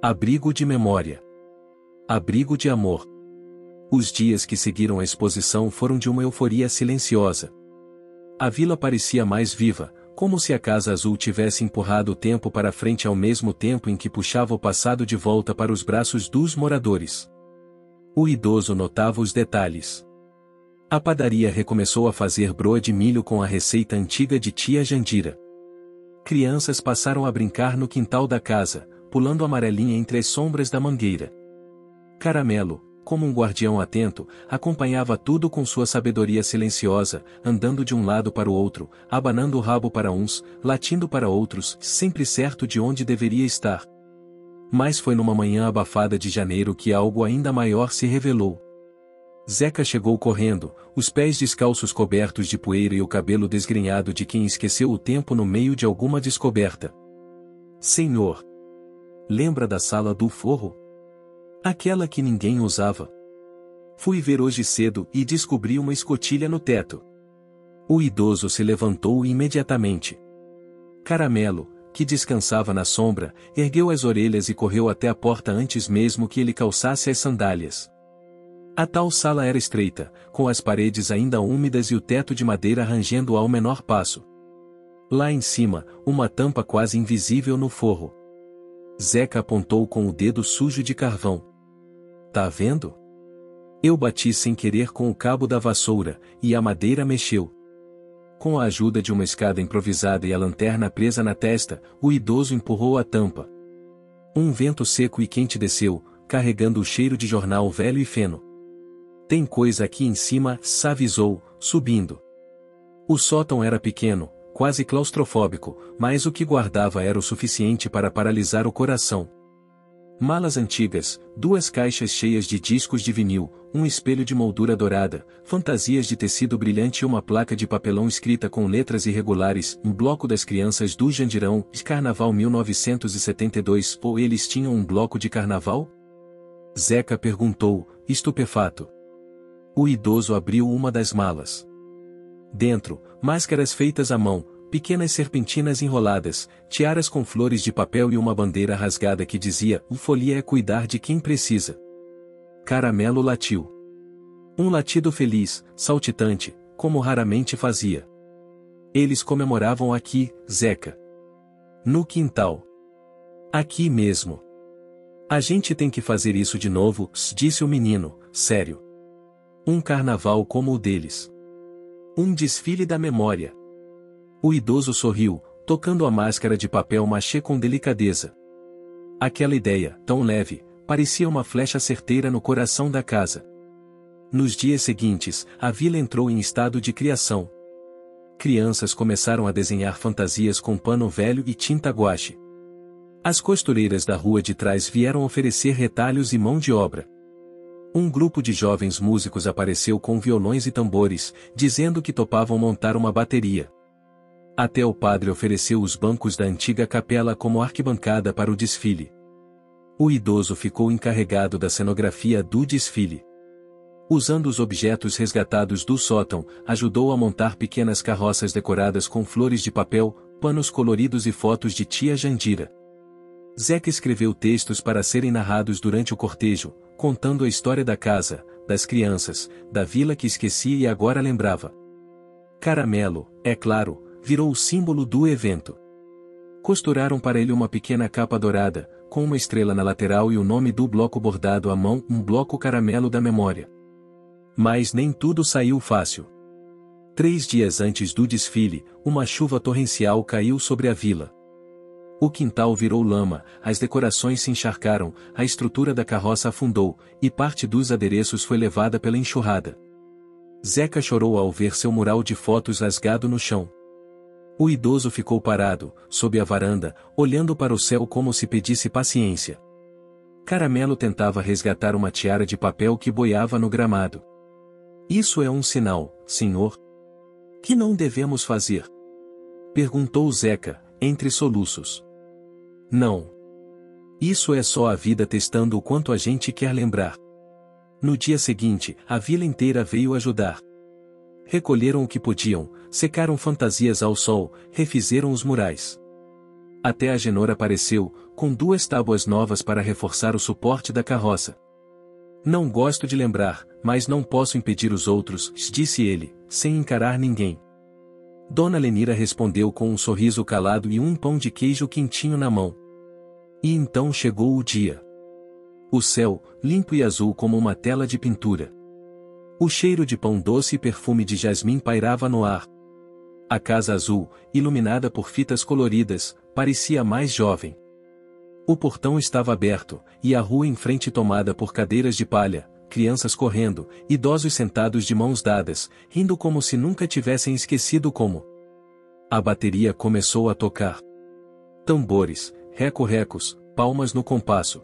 Abrigo de memória. Abrigo de amor. Os dias que seguiram a exposição foram de uma euforia silenciosa. A vila parecia mais viva, como se a Casa Azul tivesse empurrado o tempo para frente ao mesmo tempo em que puxava o passado de volta para os braços dos moradores. O idoso notava os detalhes. A padaria recomeçou a fazer broa de milho com a receita antiga de tia Jandira. Crianças passaram a brincar no quintal da casa, pulando amarelinha entre as sombras da mangueira. Caramelo, como um guardião atento, acompanhava tudo com sua sabedoria silenciosa, andando de um lado para o outro, abanando o rabo para uns, latindo para outros, sempre certo de onde deveria estar. Mas foi numa manhã abafada de janeiro que algo ainda maior se revelou. Zeca chegou correndo, os pés descalços cobertos de poeira e o cabelo desgrenhado de quem esqueceu o tempo no meio de alguma descoberta. Senhor! Lembra da sala do forro? Aquela que ninguém usava. Fui ver hoje cedo e descobri uma escotilha no teto. O idoso se levantou imediatamente. Caramelo, que descansava na sombra, ergueu as orelhas e correu até a porta antes mesmo que ele calçasse as sandálias. A tal sala era estreita, com as paredes ainda úmidas e o teto de madeira rangendo ao menor passo. Lá em cima, uma tampa quase invisível no forro. Zeca apontou com o dedo sujo de carvão. Tá vendo? Eu bati sem querer com o cabo da vassoura, e a madeira mexeu. Com a ajuda de uma escada improvisada e a lanterna presa na testa, o idoso empurrou a tampa. Um vento seco e quente desceu, carregando o cheiro de jornal velho e feno. Tem coisa aqui em cima, avisou, subindo. O sótão era pequeno, quase claustrofóbico, mas o que guardava era o suficiente para paralisar o coração. Malas antigas, 2 caixas cheias de discos de vinil, um espelho de moldura dourada, fantasias de tecido brilhante e uma placa de papelão escrita com letras irregulares, um bloco das crianças do Jandirão, de Carnaval 1972, ou eles tinham um bloco de carnaval? Zeca perguntou, estupefato. O idoso abriu uma das malas. Dentro, máscaras feitas à mão, pequenas serpentinas enroladas, tiaras com flores de papel e uma bandeira rasgada que dizia: "O folia é cuidar de quem precisa." Caramelo latiu. Um latido feliz, saltitante, como raramente fazia. Eles comemoravam aqui, Zeca. No quintal. Aqui mesmo. A gente tem que fazer isso de novo, disse o menino, sério. Um carnaval como o deles. Um desfile da memória. O idoso sorriu, tocando a máscara de papel machê com delicadeza. Aquela ideia, tão leve, parecia uma flecha certeira no coração da casa. Nos dias seguintes, a vila entrou em estado de criação. Crianças começaram a desenhar fantasias com pano velho e tinta guache. As costureiras da rua de trás vieram oferecer retalhos e mão de obra. Um grupo de jovens músicos apareceu com violões e tambores, dizendo que topavam montar uma bateria. Até o padre ofereceu os bancos da antiga capela como arquibancada para o desfile. O idoso ficou encarregado da cenografia do desfile. Usando os objetos resgatados do sótão, ajudou a montar pequenas carroças decoradas com flores de papel, panos coloridos e fotos de tia Jandira. Zeca escreveu textos para serem narrados durante o cortejo, contando a história da casa, das crianças, da vila que esquecia e agora lembrava. Caramelo, é claro, virou o símbolo do evento. Costuraram para ele uma pequena capa dourada, com uma estrela na lateral e o nome do bloco bordado à mão, um bloco Caramelo da memória. Mas nem tudo saiu fácil. 3 dias antes do desfile, uma chuva torrencial caiu sobre a vila. O quintal virou lama, as decorações se encharcaram, a estrutura da carroça afundou, e parte dos adereços foi levada pela enxurrada. Zeca chorou ao ver seu mural de fotos rasgado no chão. O idoso ficou parado, sob a varanda, olhando para o céu como se pedisse paciência. Caramelo tentava resgatar uma tiara de papel que boiava no gramado. Isso é um sinal, senhor? Que não devemos fazer? Perguntou Zeca, entre soluços. Não. Isso é só a vida testando o quanto a gente quer lembrar. No dia seguinte, a vila inteira veio ajudar. Recolheram o que podiam, secaram fantasias ao sol, refizeram os murais. Até a Genor apareceu, com 2 tábuas novas para reforçar o suporte da carroça. Não gosto de lembrar, mas não posso impedir os outros, disse ele, sem encarar ninguém. Dona Lenira respondeu com um sorriso calado e um pão de queijo quentinho na mão. E então chegou o dia. O céu, limpo e azul como uma tela de pintura. O cheiro de pão doce e perfume de jasmim pairava no ar. A casa azul, iluminada por fitas coloridas, parecia mais jovem. O portão estava aberto, e a rua em frente tomada por cadeiras de palha, crianças correndo, idosos sentados de mãos dadas, rindo como se nunca tivessem esquecido como. A bateria começou a tocar. Tambores, reco-recos, palmas no compasso.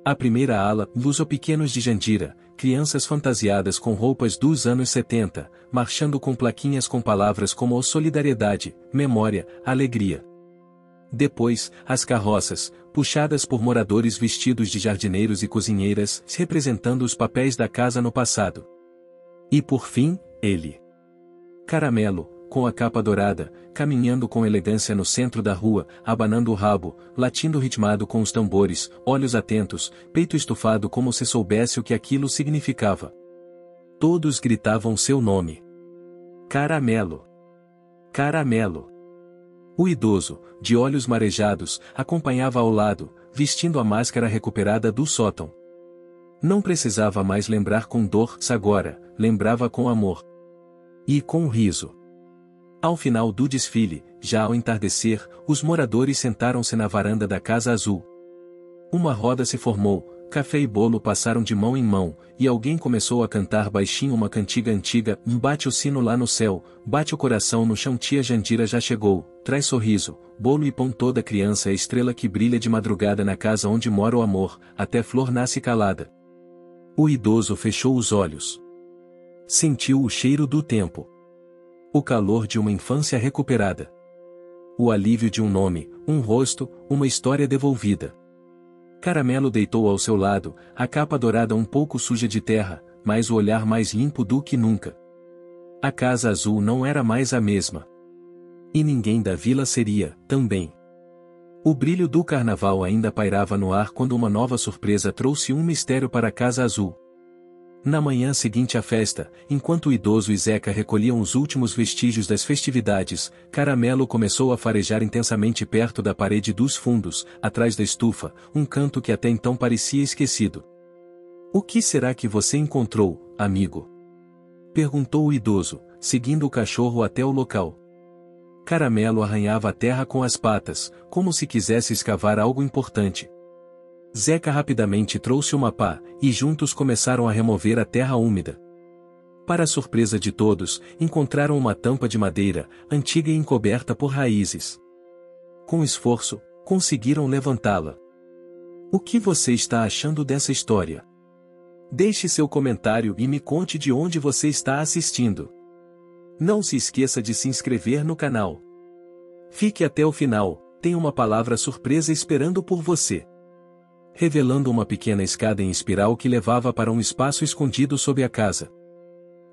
A primeira ala, Luso pequenos de Jandira, crianças fantasiadas com roupas dos anos 70, marchando com plaquinhas com palavras como solidariedade, memória, alegria. Depois, as carroças, puxadas por moradores vestidos de jardineiros e cozinheiras, representando os papéis da casa no passado. E por fim, ele. Caramelo, com a capa dourada, caminhando com elegância no centro da rua, abanando o rabo, latindo ritmado com os tambores, olhos atentos, peito estufado como se soubesse o que aquilo significava. Todos gritavam seu nome. Caramelo. Caramelo. O idoso, de olhos marejados, acompanhava ao lado, vestindo a máscara recuperada do sótão. Não precisava mais lembrar com dor, agora, lembrava com amor. E com riso. Ao final do desfile, já ao entardecer, os moradores sentaram-se na varanda da Casa Azul. Uma roda se formou, café e bolo passaram de mão em mão, e alguém começou a cantar baixinho uma cantiga antiga, bate o sino lá no céu, bate o coração no chão, tia Jandira já chegou, traz sorriso, bolo e pão, toda criança é estrela que brilha de madrugada na casa onde mora o amor, até flor nasce calada. O idoso fechou os olhos. Sentiu o cheiro do tempo. O calor de uma infância recuperada. O alívio de um nome, um rosto, uma história devolvida. Caramelo deitou ao seu lado, a capa dourada um pouco suja de terra, mas o olhar mais limpo do que nunca. A Casa Azul não era mais a mesma. E ninguém da vila seria, também. O brilho do carnaval ainda pairava no ar quando uma nova surpresa trouxe um mistério para a Casa Azul. Na manhã seguinte à festa, enquanto o idoso e Zeca recolhiam os últimos vestígios das festividades, Caramelo começou a farejar intensamente perto da parede dos fundos, atrás da estufa, um canto que até então parecia esquecido. "O que será que você encontrou, amigo?" perguntou o idoso, seguindo o cachorro até o local. Caramelo arranhava a terra com as patas, como se quisesse escavar algo importante. Zeca rapidamente trouxe uma pá, e juntos começaram a remover a terra úmida. Para a surpresa de todos, encontraram uma tampa de madeira, antiga e encoberta por raízes. Com esforço, conseguiram levantá-la. "O que você está achando dessa história? Deixe seu comentário e me conte de onde você está assistindo. Não se esqueça de se inscrever no canal. Fique até o final, tem uma palavra surpresa esperando por você." Revelando uma pequena escada em espiral que levava para um espaço escondido sob a casa.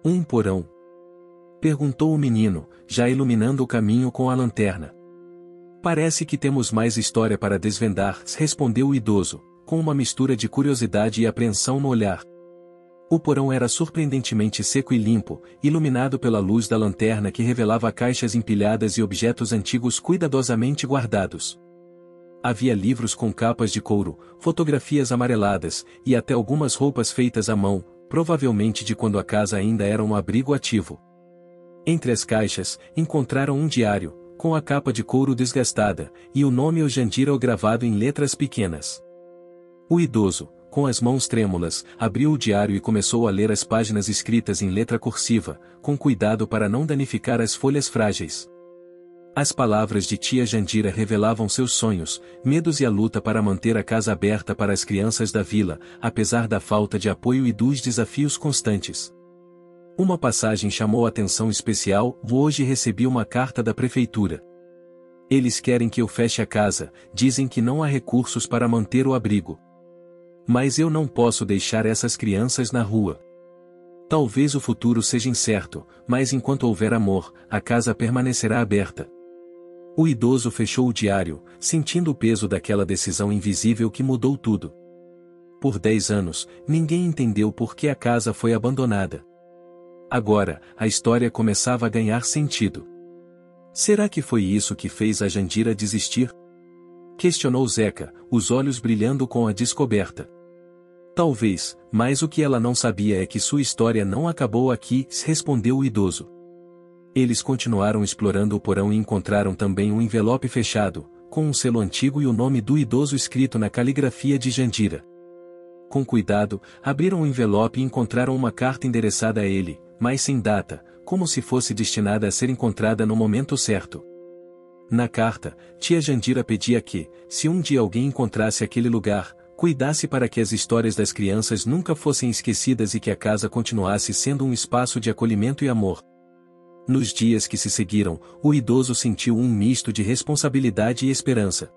"Um porão?" perguntou o menino, já iluminando o caminho com a lanterna. "Parece que temos mais história para desvendar", respondeu o idoso, com uma mistura de curiosidade e apreensão no olhar. O porão era surpreendentemente seco e limpo, iluminado pela luz da lanterna que revelava caixas empilhadas e objetos antigos cuidadosamente guardados. Havia livros com capas de couro, fotografias amareladas, e até algumas roupas feitas à mão, provavelmente de quando a casa ainda era um abrigo ativo. Entre as caixas, encontraram um diário, com a capa de couro desgastada, e o nome Jandira gravado em letras pequenas. O idoso, com as mãos trêmulas, abriu o diário e começou a ler as páginas escritas em letra cursiva, com cuidado para não danificar as folhas frágeis. As palavras de tia Jandira revelavam seus sonhos, medos e a luta para manter a casa aberta para as crianças da vila, apesar da falta de apoio e dos desafios constantes. Uma passagem chamou atenção especial: "Hoje recebi uma carta da prefeitura. Eles querem que eu feche a casa, dizem que não há recursos para manter o abrigo. Mas eu não posso deixar essas crianças na rua. Talvez o futuro seja incerto, mas enquanto houver amor, a casa permanecerá aberta." O idoso fechou o diário, sentindo o peso daquela decisão invisível que mudou tudo. Por 10 anos, ninguém entendeu por que a casa foi abandonada. Agora, a história começava a ganhar sentido. Será que foi isso que fez a Jandira desistir? Questionou Zeca, os olhos brilhando com a descoberta. Talvez, mas o que ela não sabia é que sua história não acabou aqui, respondeu o idoso. Eles continuaram explorando o porão e encontraram também um envelope fechado, com um selo antigo e o nome do idoso escrito na caligrafia de Jandira. Com cuidado, abriram o envelope e encontraram uma carta endereçada a ele, mas sem data, como se fosse destinada a ser encontrada no momento certo. Na carta, tia Jandira pedia que, se um dia alguém encontrasse aquele lugar, cuidasse para que as histórias das crianças nunca fossem esquecidas e que a casa continuasse sendo um espaço de acolhimento e amor. Nos dias que se seguiram, o idoso sentiu um misto de responsabilidade e esperança.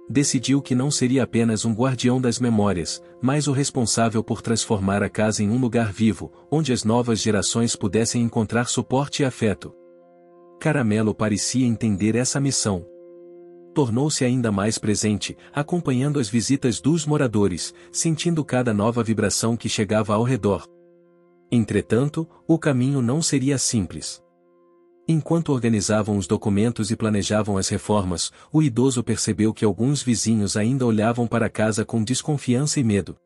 Decidiu que não seria apenas um guardião das memórias, mas o responsável por transformar a casa em um lugar vivo, onde as novas gerações pudessem encontrar suporte e afeto. Caramelo parecia entender essa missão. Tornou-se ainda mais presente, acompanhando as visitas dos moradores, sentindo cada nova vibração que chegava ao redor. Entretanto, o caminho não seria simples. Enquanto organizavam os documentos e planejavam as reformas, o idoso percebeu que alguns vizinhos ainda olhavam para a casa com desconfiança e medo.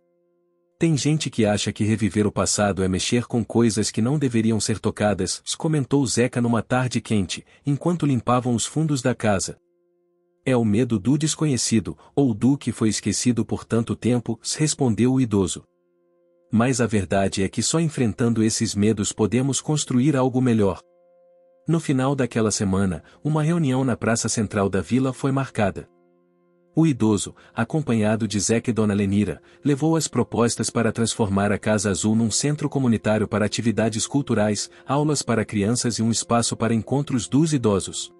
Tem gente que acha que reviver o passado é mexer com coisas que não deveriam ser tocadas, comentou Zeca numa tarde quente, enquanto limpavam os fundos da casa. É o medo do desconhecido, ou do que foi esquecido por tanto tempo, respondeu o idoso. Mas a verdade é que só enfrentando esses medos podemos construir algo melhor. No final daquela semana, uma reunião na praça central da vila foi marcada. O idoso, acompanhado de Zeca e Dona Lenira, levou as propostas para transformar a Casa Azul num centro comunitário para atividades culturais, aulas para crianças e um espaço para encontros dos idosos.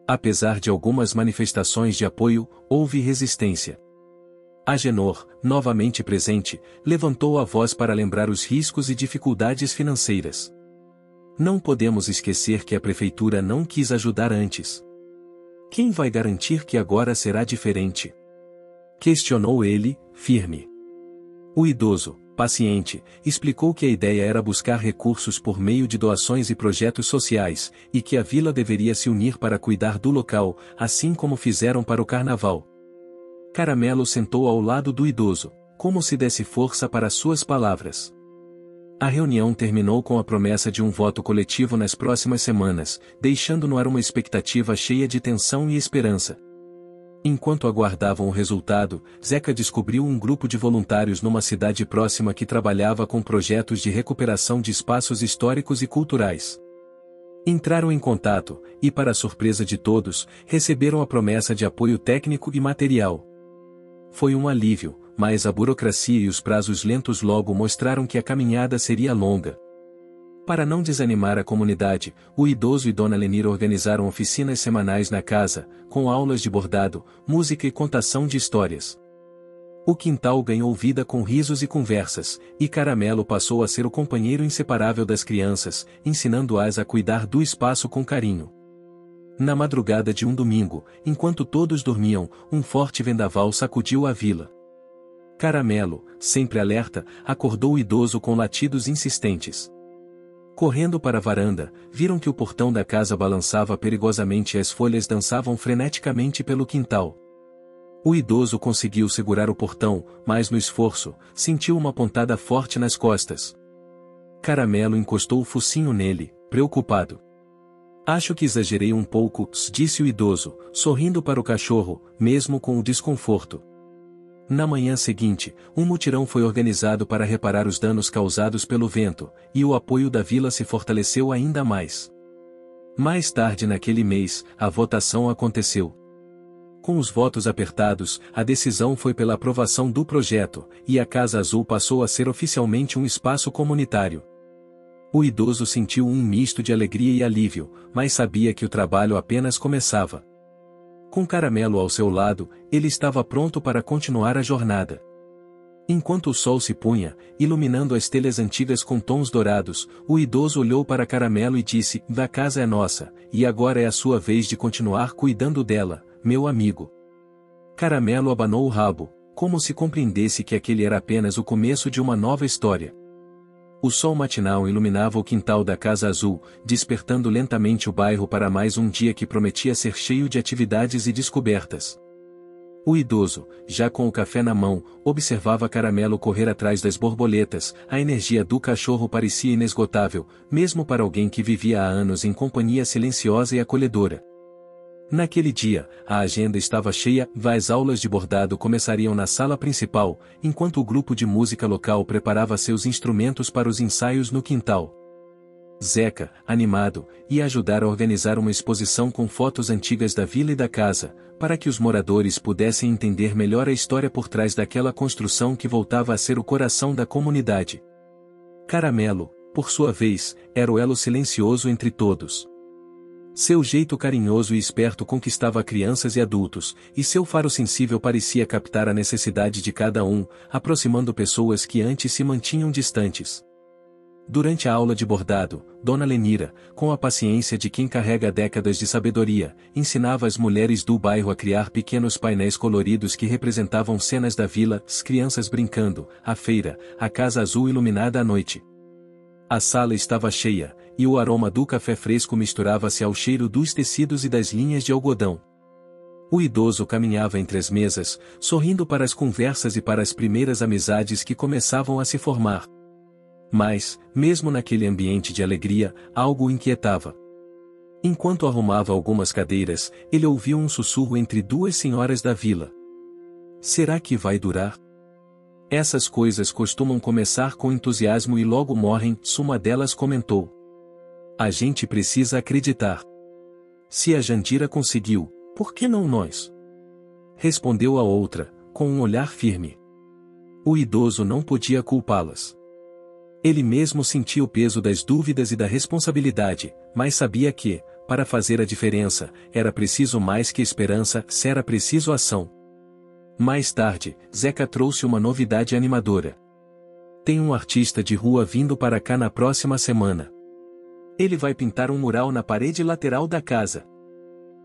Apesar de algumas manifestações de apoio, houve resistência. Agenor, novamente presente, levantou a voz para lembrar os riscos e dificuldades financeiras. Não podemos esquecer que a prefeitura não quis ajudar antes. Quem vai garantir que agora será diferente? Questionou ele, firme. O idoso, paciente, explicou que a ideia era buscar recursos por meio de doações e projetos sociais, e que a vila deveria se unir para cuidar do local, assim como fizeram para o carnaval. Caramelo sentou ao lado do idoso, como se desse força para suas palavras. A reunião terminou com a promessa de um voto coletivo nas próximas semanas, deixando no ar uma expectativa cheia de tensão e esperança. Enquanto aguardavam o resultado, Zeca descobriu um grupo de voluntários numa cidade próxima que trabalhava com projetos de recuperação de espaços históricos e culturais. Entraram em contato, e para surpresa de todos, receberam a promessa de apoio técnico e material. Foi um alívio, mas a burocracia e os prazos lentos logo mostraram que a caminhada seria longa. Para não desanimar a comunidade, o idoso e Dona Lenira organizaram oficinas semanais na casa, com aulas de bordado, música e contação de histórias. O quintal ganhou vida com risos e conversas, e Caramelo passou a ser o companheiro inseparável das crianças, ensinando-as a cuidar do espaço com carinho. Na madrugada de um domingo, enquanto todos dormiam, um forte vendaval sacudiu a vila. Caramelo, sempre alerta, acordou o idoso com latidos insistentes. Correndo para a varanda, viram que o portão da casa balançava perigosamente e as folhas dançavam freneticamente pelo quintal. O idoso conseguiu segurar o portão, mas no esforço, sentiu uma pontada forte nas costas. Caramelo encostou o focinho nele, preocupado. Acho que exagerei um pouco, disse o idoso, sorrindo para o cachorro, mesmo com o desconforto. Na manhã seguinte, um mutirão foi organizado para reparar os danos causados pelo vento, e o apoio da vila se fortaleceu ainda mais. Mais tarde naquele mês, a votação aconteceu. Com os votos apertados, a decisão foi pela aprovação do projeto, e a Casa Azul passou a ser oficialmente um espaço comunitário. O idoso sentiu um misto de alegria e alívio, mas sabia que o trabalho apenas começava. Com Caramelo ao seu lado, ele estava pronto para continuar a jornada. Enquanto o sol se punha, iluminando as telhas antigas com tons dourados, o idoso olhou para Caramelo e disse: "A casa é nossa, e agora é a sua vez de continuar cuidando dela, meu amigo." Caramelo abanou o rabo, como se compreendesse que aquele era apenas o começo de uma nova história. O sol matinal iluminava o quintal da Casa Azul, despertando lentamente o bairro para mais um dia que prometia ser cheio de atividades e descobertas. O idoso, já com o café na mão, observava Caramelo correr atrás das borboletas. A energia do cachorro parecia inesgotável, mesmo para alguém que vivia há anos em companhia silenciosa e acolhedora. Naquele dia, a agenda estava cheia, as aulas de bordado começariam na sala principal, enquanto o grupo de música local preparava seus instrumentos para os ensaios no quintal. Zeca, animado, ia ajudar a organizar uma exposição com fotos antigas da vila e da casa, para que os moradores pudessem entender melhor a história por trás daquela construção que voltava a ser o coração da comunidade. Caramelo, por sua vez, era o elo silencioso entre todos. Seu jeito carinhoso e esperto conquistava crianças e adultos, e seu faro sensível parecia captar a necessidade de cada um, aproximando pessoas que antes se mantinham distantes. Durante a aula de bordado, Dona Lenira, com a paciência de quem carrega décadas de sabedoria, ensinava as mulheres do bairro a criar pequenos painéis coloridos que representavam cenas da vila, as crianças brincando, a feira, a casa azul iluminada à noite. A sala estava cheia, e o aroma do café fresco misturava-se ao cheiro dos tecidos e das linhas de algodão. O idoso caminhava entre as mesas, sorrindo para as conversas e para as primeiras amizades que começavam a se formar. Mas, mesmo naquele ambiente de alegria, algo o inquietava. Enquanto arrumava algumas cadeiras, ele ouviu um sussurro entre duas senhoras da vila. Será que vai durar? Essas coisas costumam começar com entusiasmo e logo morrem, uma delas comentou. A gente precisa acreditar. Se a Jandira conseguiu, por que não nós? Respondeu a outra, com um olhar firme. O idoso não podia culpá-las. Ele mesmo sentia o peso das dúvidas e da responsabilidade, mas sabia que, para fazer a diferença, era preciso mais que esperança, era preciso ação. Mais tarde, Zeca trouxe uma novidade animadora. Tem um artista de rua vindo para cá na próxima semana. Ele vai pintar um mural na parede lateral da casa.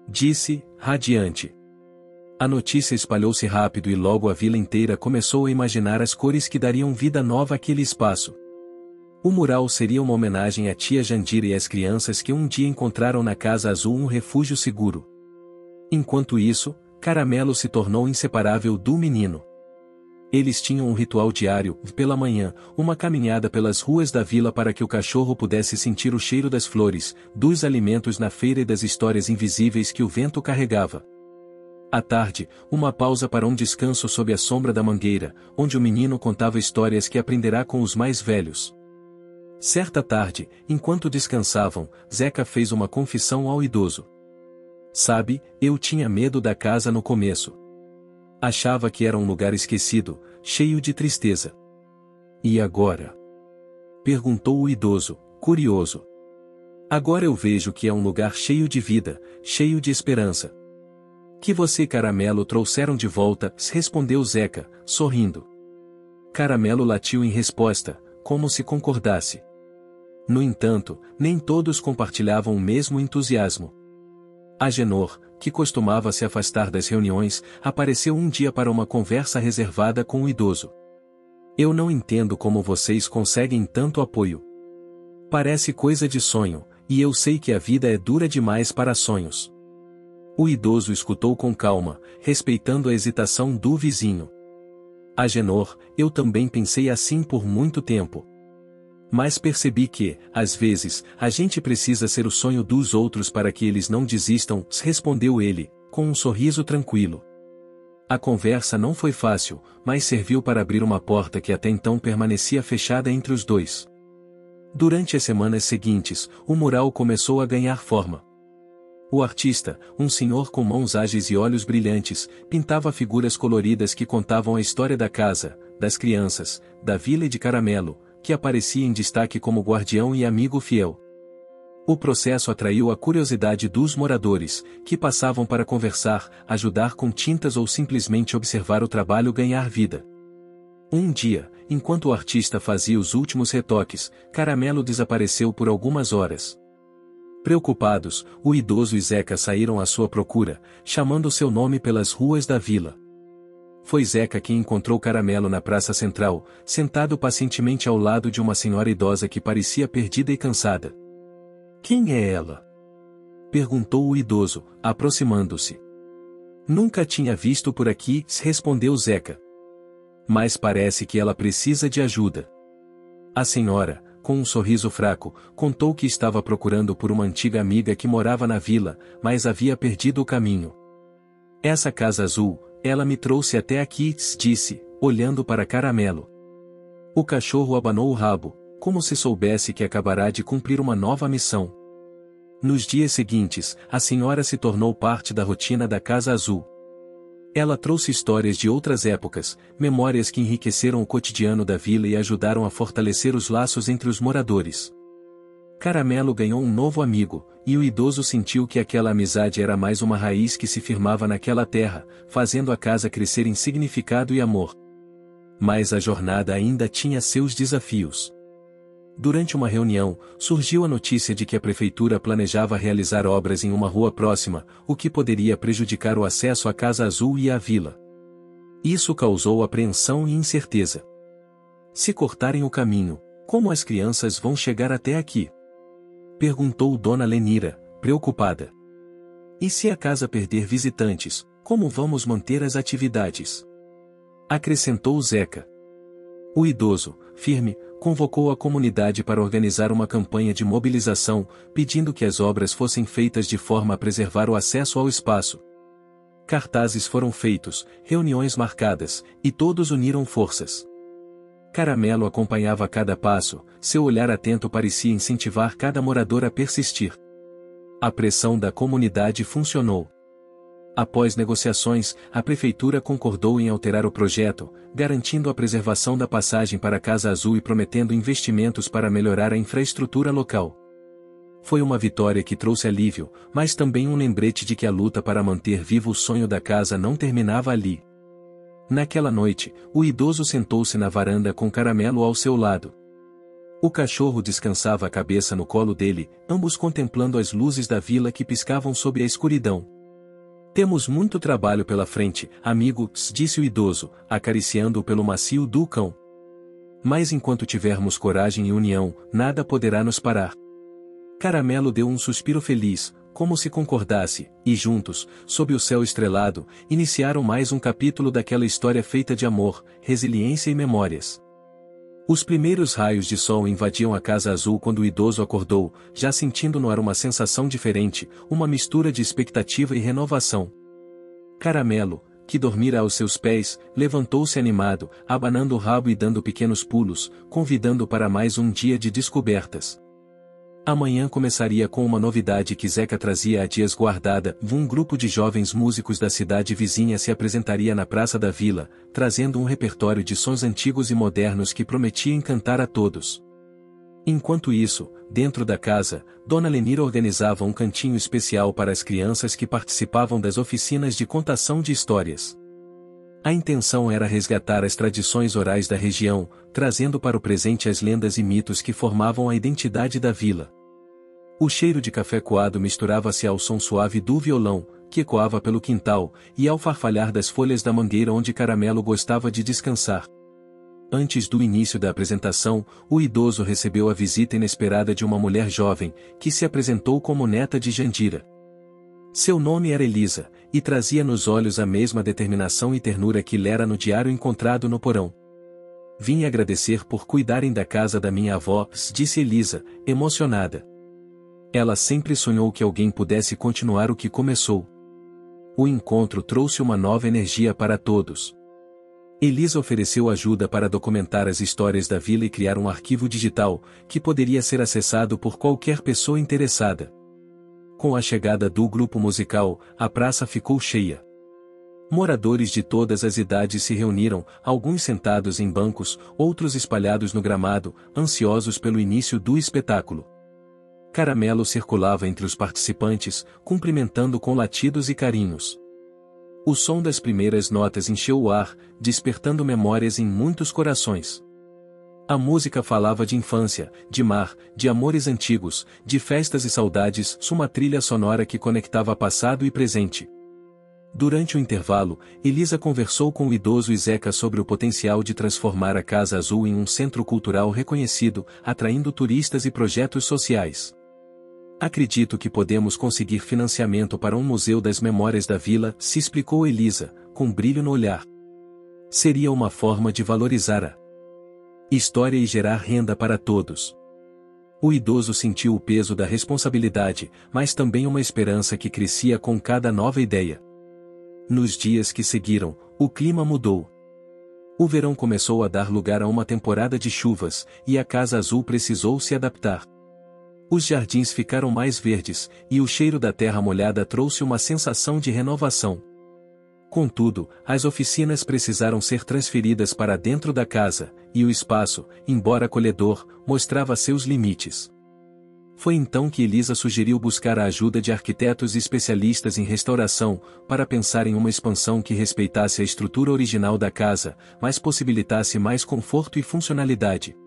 Disse, radiante. A notícia espalhou-se rápido e logo a vila inteira começou a imaginar as cores que dariam vida nova àquele espaço. O mural seria uma homenagem à tia Jandira e às crianças que um dia encontraram na Casa Azul um refúgio seguro. Enquanto isso, Caramelo se tornou inseparável do menino. Eles tinham um ritual diário, pela manhã, uma caminhada pelas ruas da vila para que o cachorro pudesse sentir o cheiro das flores, dos alimentos na feira e das histórias invisíveis que o vento carregava. À tarde, uma pausa para um descanso sob a sombra da mangueira, onde o menino contava histórias que aprenderá com os mais velhos. Certa tarde, enquanto descansavam, Zeca fez uma confissão ao idoso. Sabe, eu tinha medo da casa no começo. Achava que era um lugar esquecido, cheio de tristeza. E agora? Perguntou o idoso, curioso. Agora eu vejo que é um lugar cheio de vida, cheio de esperança. Que você e Caramelo trouxeram de volta, respondeu Zeca, sorrindo. Caramelo latiu em resposta, como se concordasse. No entanto, nem todos compartilhavam o mesmo entusiasmo. Agenor, que costumava se afastar das reuniões, apareceu um dia para uma conversa reservada com o idoso. Eu não entendo como vocês conseguem tanto apoio. Parece coisa de sonho, e eu sei que a vida é dura demais para sonhos. O idoso escutou com calma, respeitando a hesitação do vizinho. Agenor, eu também pensei assim por muito tempo. Mas percebi que, às vezes, a gente precisa ser o sonho dos outros para que eles não desistam, respondeu ele, com um sorriso tranquilo. A conversa não foi fácil, mas serviu para abrir uma porta que até então permanecia fechada entre os dois. Durante as semanas seguintes, o mural começou a ganhar forma. O artista, um senhor com mãos ágeis e olhos brilhantes, pintava figuras coloridas que contavam a história da casa, das crianças, da vila e de Caramelo, que aparecia em destaque como guardião e amigo fiel. O processo atraiu a curiosidade dos moradores, que passavam para conversar, ajudar com tintas ou simplesmente observar o trabalho ganhar vida. Um dia, enquanto o artista fazia os últimos retoques, Caramelo desapareceu por algumas horas. Preocupados, o idoso e Zeca saíram à sua procura, chamando seu nome pelas ruas da vila. Foi Zeca quem encontrou Caramelo na praça central, sentado pacientemente ao lado de uma senhora idosa que parecia perdida e cansada. Quem é ela? Perguntou o idoso, aproximando-se. Nunca tinha visto por aqui, respondeu Zeca. Mas parece que ela precisa de ajuda. A senhora, com um sorriso fraco, contou que estava procurando por uma antiga amiga que morava na vila, mas havia perdido o caminho. Essa casa azul, ela me trouxe até aqui, disse, olhando para Caramelo. O cachorro abanou o rabo, como se soubesse que acabará de cumprir uma nova missão. Nos dias seguintes, a senhora se tornou parte da rotina da Casa Azul. Ela trouxe histórias de outras épocas, memórias que enriqueceram o cotidiano da vila e ajudaram a fortalecer os laços entre os moradores. Caramelo ganhou um novo amigo, e o idoso sentiu que aquela amizade era mais uma raiz que se firmava naquela terra, fazendo a casa crescer em significado e amor. Mas a jornada ainda tinha seus desafios. Durante uma reunião, surgiu a notícia de que a prefeitura planejava realizar obras em uma rua próxima, o que poderia prejudicar o acesso à Casa Azul e à vila. Isso causou apreensão e incerteza. Se cortarem o caminho, como as crianças vão chegar até aqui? Perguntou Dona Lenira, preocupada. E se a casa perder visitantes, como vamos manter as atividades? Acrescentou Zeca. O idoso, firme, convocou a comunidade para organizar uma campanha de mobilização, pedindo que as obras fossem feitas de forma a preservar o acesso ao espaço. Cartazes foram feitos, reuniões marcadas, e todos uniram forças. Caramelo acompanhava cada passo, seu olhar atento parecia incentivar cada morador a persistir. A pressão da comunidade funcionou. Após negociações, a prefeitura concordou em alterar o projeto, garantindo a preservação da passagem para a Casa Azul e prometendo investimentos para melhorar a infraestrutura local. Foi uma vitória que trouxe alívio, mas também um lembrete de que a luta para manter vivo o sonho da casa não terminava ali. Naquela noite, o idoso sentou-se na varanda com Caramelo ao seu lado. O cachorro descansava a cabeça no colo dele, ambos contemplando as luzes da vila que piscavam sob a escuridão. Temos muito trabalho pela frente, amigo, disse o idoso, acariciando-o pelo macio do cão. Mas enquanto tivermos coragem e união, nada poderá nos parar. Caramelo deu um suspiro feliz, como se concordasse, e juntos, sob o céu estrelado, iniciaram mais um capítulo daquela história feita de amor, resiliência e memórias. Os primeiros raios de sol invadiam a Casa Azul quando o idoso acordou, já sentindo no ar uma sensação diferente, uma mistura de expectativa e renovação. Caramelo, que dormira aos seus pés, levantou-se animado, abanando o rabo e dando pequenos pulos, convidando para mais um dia de descobertas. Amanhã começaria com uma novidade que Zeca trazia há dias guardada. Um grupo de jovens músicos da cidade vizinha se apresentaria na praça da vila, trazendo um repertório de sons antigos e modernos que prometia encantar a todos. Enquanto isso, dentro da casa, Dona Lenira organizava um cantinho especial para as crianças que participavam das oficinas de contação de histórias. A intenção era resgatar as tradições orais da região, trazendo para o presente as lendas e mitos que formavam a identidade da vila. O cheiro de café coado misturava-se ao som suave do violão, que ecoava pelo quintal, e ao farfalhar das folhas da mangueira onde Caramelo gostava de descansar. Antes do início da apresentação, o idoso recebeu a visita inesperada de uma mulher jovem, que se apresentou como neta de Jandira. Seu nome era Elisa, e trazia nos olhos a mesma determinação e ternura que lera no diário encontrado no porão. Vim agradecer por cuidarem da casa da minha avó, disse Elisa, emocionada. Ela sempre sonhou que alguém pudesse continuar o que começou. O encontro trouxe uma nova energia para todos. Elisa ofereceu ajuda para documentar as histórias da vila e criar um arquivo digital, que poderia ser acessado por qualquer pessoa interessada. Com a chegada do grupo musical, a praça ficou cheia. Moradores de todas as idades se reuniram, alguns sentados em bancos, outros espalhados no gramado, ansiosos pelo início do espetáculo. Caramelo circulava entre os participantes, cumprimentando com latidos e carinhos. O som das primeiras notas encheu o ar, despertando memórias em muitos corações. A música falava de infância, de mar, de amores antigos, de festas e saudades, uma trilha sonora que conectava passado e presente. Durante o intervalo, Elisa conversou com o idoso e Zeca sobre o potencial de transformar a Casa Azul em um centro cultural reconhecido, atraindo turistas e projetos sociais. Acredito que podemos conseguir financiamento para um museu das memórias da vila, se explicou Elisa, com brilho no olhar. Seria uma forma de valorizar a história e gerar renda para todos. O idoso sentiu o peso da responsabilidade, mas também uma esperança que crescia com cada nova ideia. Nos dias que seguiram, o clima mudou. O verão começou a dar lugar a uma temporada de chuvas, e a Casa Azul precisou se adaptar. Os jardins ficaram mais verdes, e o cheiro da terra molhada trouxe uma sensação de renovação. Contudo, as oficinas precisaram ser transferidas para dentro da casa, e o espaço, embora acolhedor, mostrava seus limites. Foi então que Elisa sugeriu buscar a ajuda de arquitetos especialistas em restauração, para pensar em uma expansão que respeitasse a estrutura original da casa, mas possibilitasse mais conforto e funcionalidade.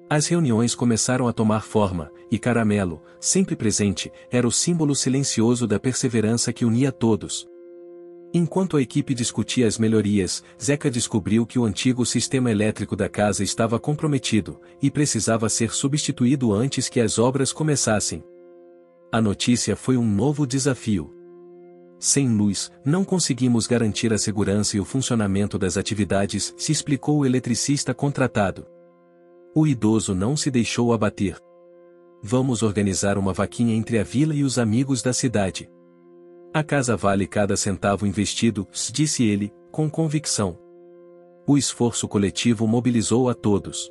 As reuniões começaram a tomar forma, e Caramelo, sempre presente, era o símbolo silencioso da perseverança que unia todos. Enquanto a equipe discutia as melhorias, Zeca descobriu que o antigo sistema elétrico da casa estava comprometido, e precisava ser substituído antes que as obras começassem. A notícia foi um novo desafio. Sem luz, não conseguimos garantir a segurança e o funcionamento das atividades, se explicou o eletricista contratado. O idoso não se deixou abater. Vamos organizar uma vaquinha entre a vila e os amigos da cidade. A casa vale cada centavo investido, disse ele, com convicção. O esforço coletivo mobilizou a todos.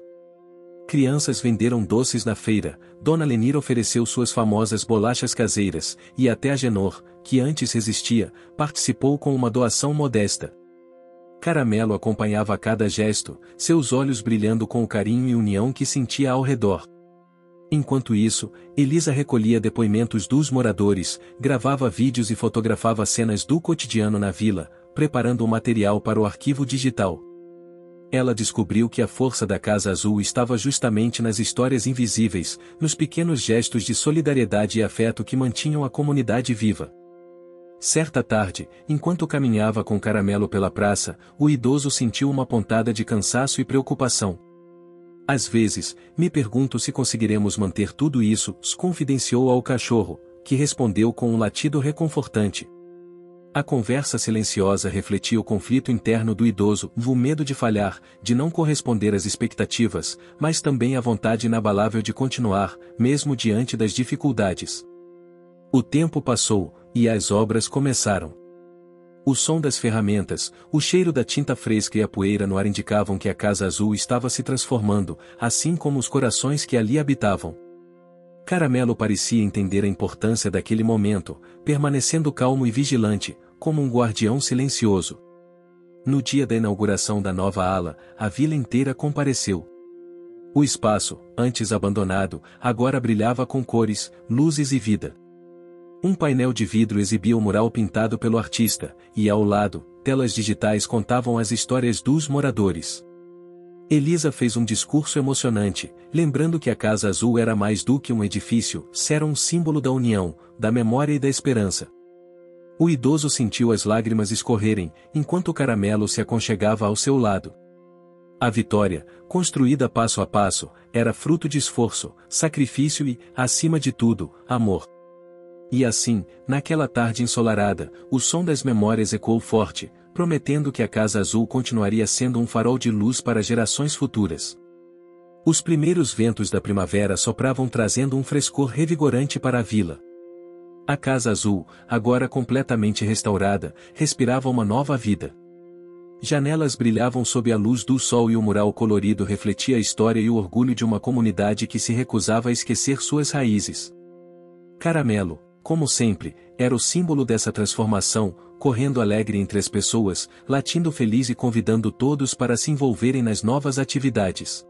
Crianças venderam doces na feira, Dona Lenir ofereceu suas famosas bolachas caseiras, e até a Genor, que antes resistia, participou com uma doação modesta. Caramelo acompanhava cada gesto, seus olhos brilhando com o carinho e união que sentia ao redor. Enquanto isso, Elisa recolhia depoimentos dos moradores, gravava vídeos e fotografava cenas do cotidiano na vila, preparando o material para o arquivo digital. Ela descobriu que a força da Casa Azul estava justamente nas histórias invisíveis, nos pequenos gestos de solidariedade e afeto que mantinham a comunidade viva. Certa tarde, enquanto caminhava com Caramelo pela praça, o idoso sentiu uma pontada de cansaço e preocupação. Às vezes, me pergunto se conseguiremos manter tudo isso, confidenciou ao cachorro, que respondeu com um latido reconfortante. A conversa silenciosa refletia o conflito interno do idoso, o medo de falhar, de não corresponder às expectativas, mas também a vontade inabalável de continuar, mesmo diante das dificuldades. O tempo passou, e as obras começaram. O som das ferramentas, o cheiro da tinta fresca e a poeira no ar indicavam que a Casa Azul estava se transformando, assim como os corações que ali habitavam. Caramelo parecia entender a importância daquele momento, permanecendo calmo e vigilante, como um guardião silencioso. No dia da inauguração da nova ala, a vila inteira compareceu. O espaço, antes abandonado, agora brilhava com cores, luzes e vida. Um painel de vidro exibia o mural pintado pelo artista, e ao lado, telas digitais contavam as histórias dos moradores. Elisa fez um discurso emocionante, lembrando que a Casa Azul era mais do que um edifício, era um símbolo da união, da memória e da esperança. O idoso sentiu as lágrimas escorrerem, enquanto Caramelo se aconchegava ao seu lado. A vitória, construída passo a passo, era fruto de esforço, sacrifício e, acima de tudo, amor. E assim, naquela tarde ensolarada, o som das memórias ecoou forte, prometendo que a Casa Azul continuaria sendo um farol de luz para gerações futuras. Os primeiros ventos da primavera sopravam trazendo um frescor revigorante para a vila. A Casa Azul, agora completamente restaurada, respirava uma nova vida. Janelas brilhavam sob a luz do sol e o mural colorido refletia a história e o orgulho de uma comunidade que se recusava a esquecer suas raízes. Caramelo, como sempre, era o símbolo dessa transformação, correndo alegre entre as pessoas, latindo feliz e convidando todos para se envolverem nas novas atividades.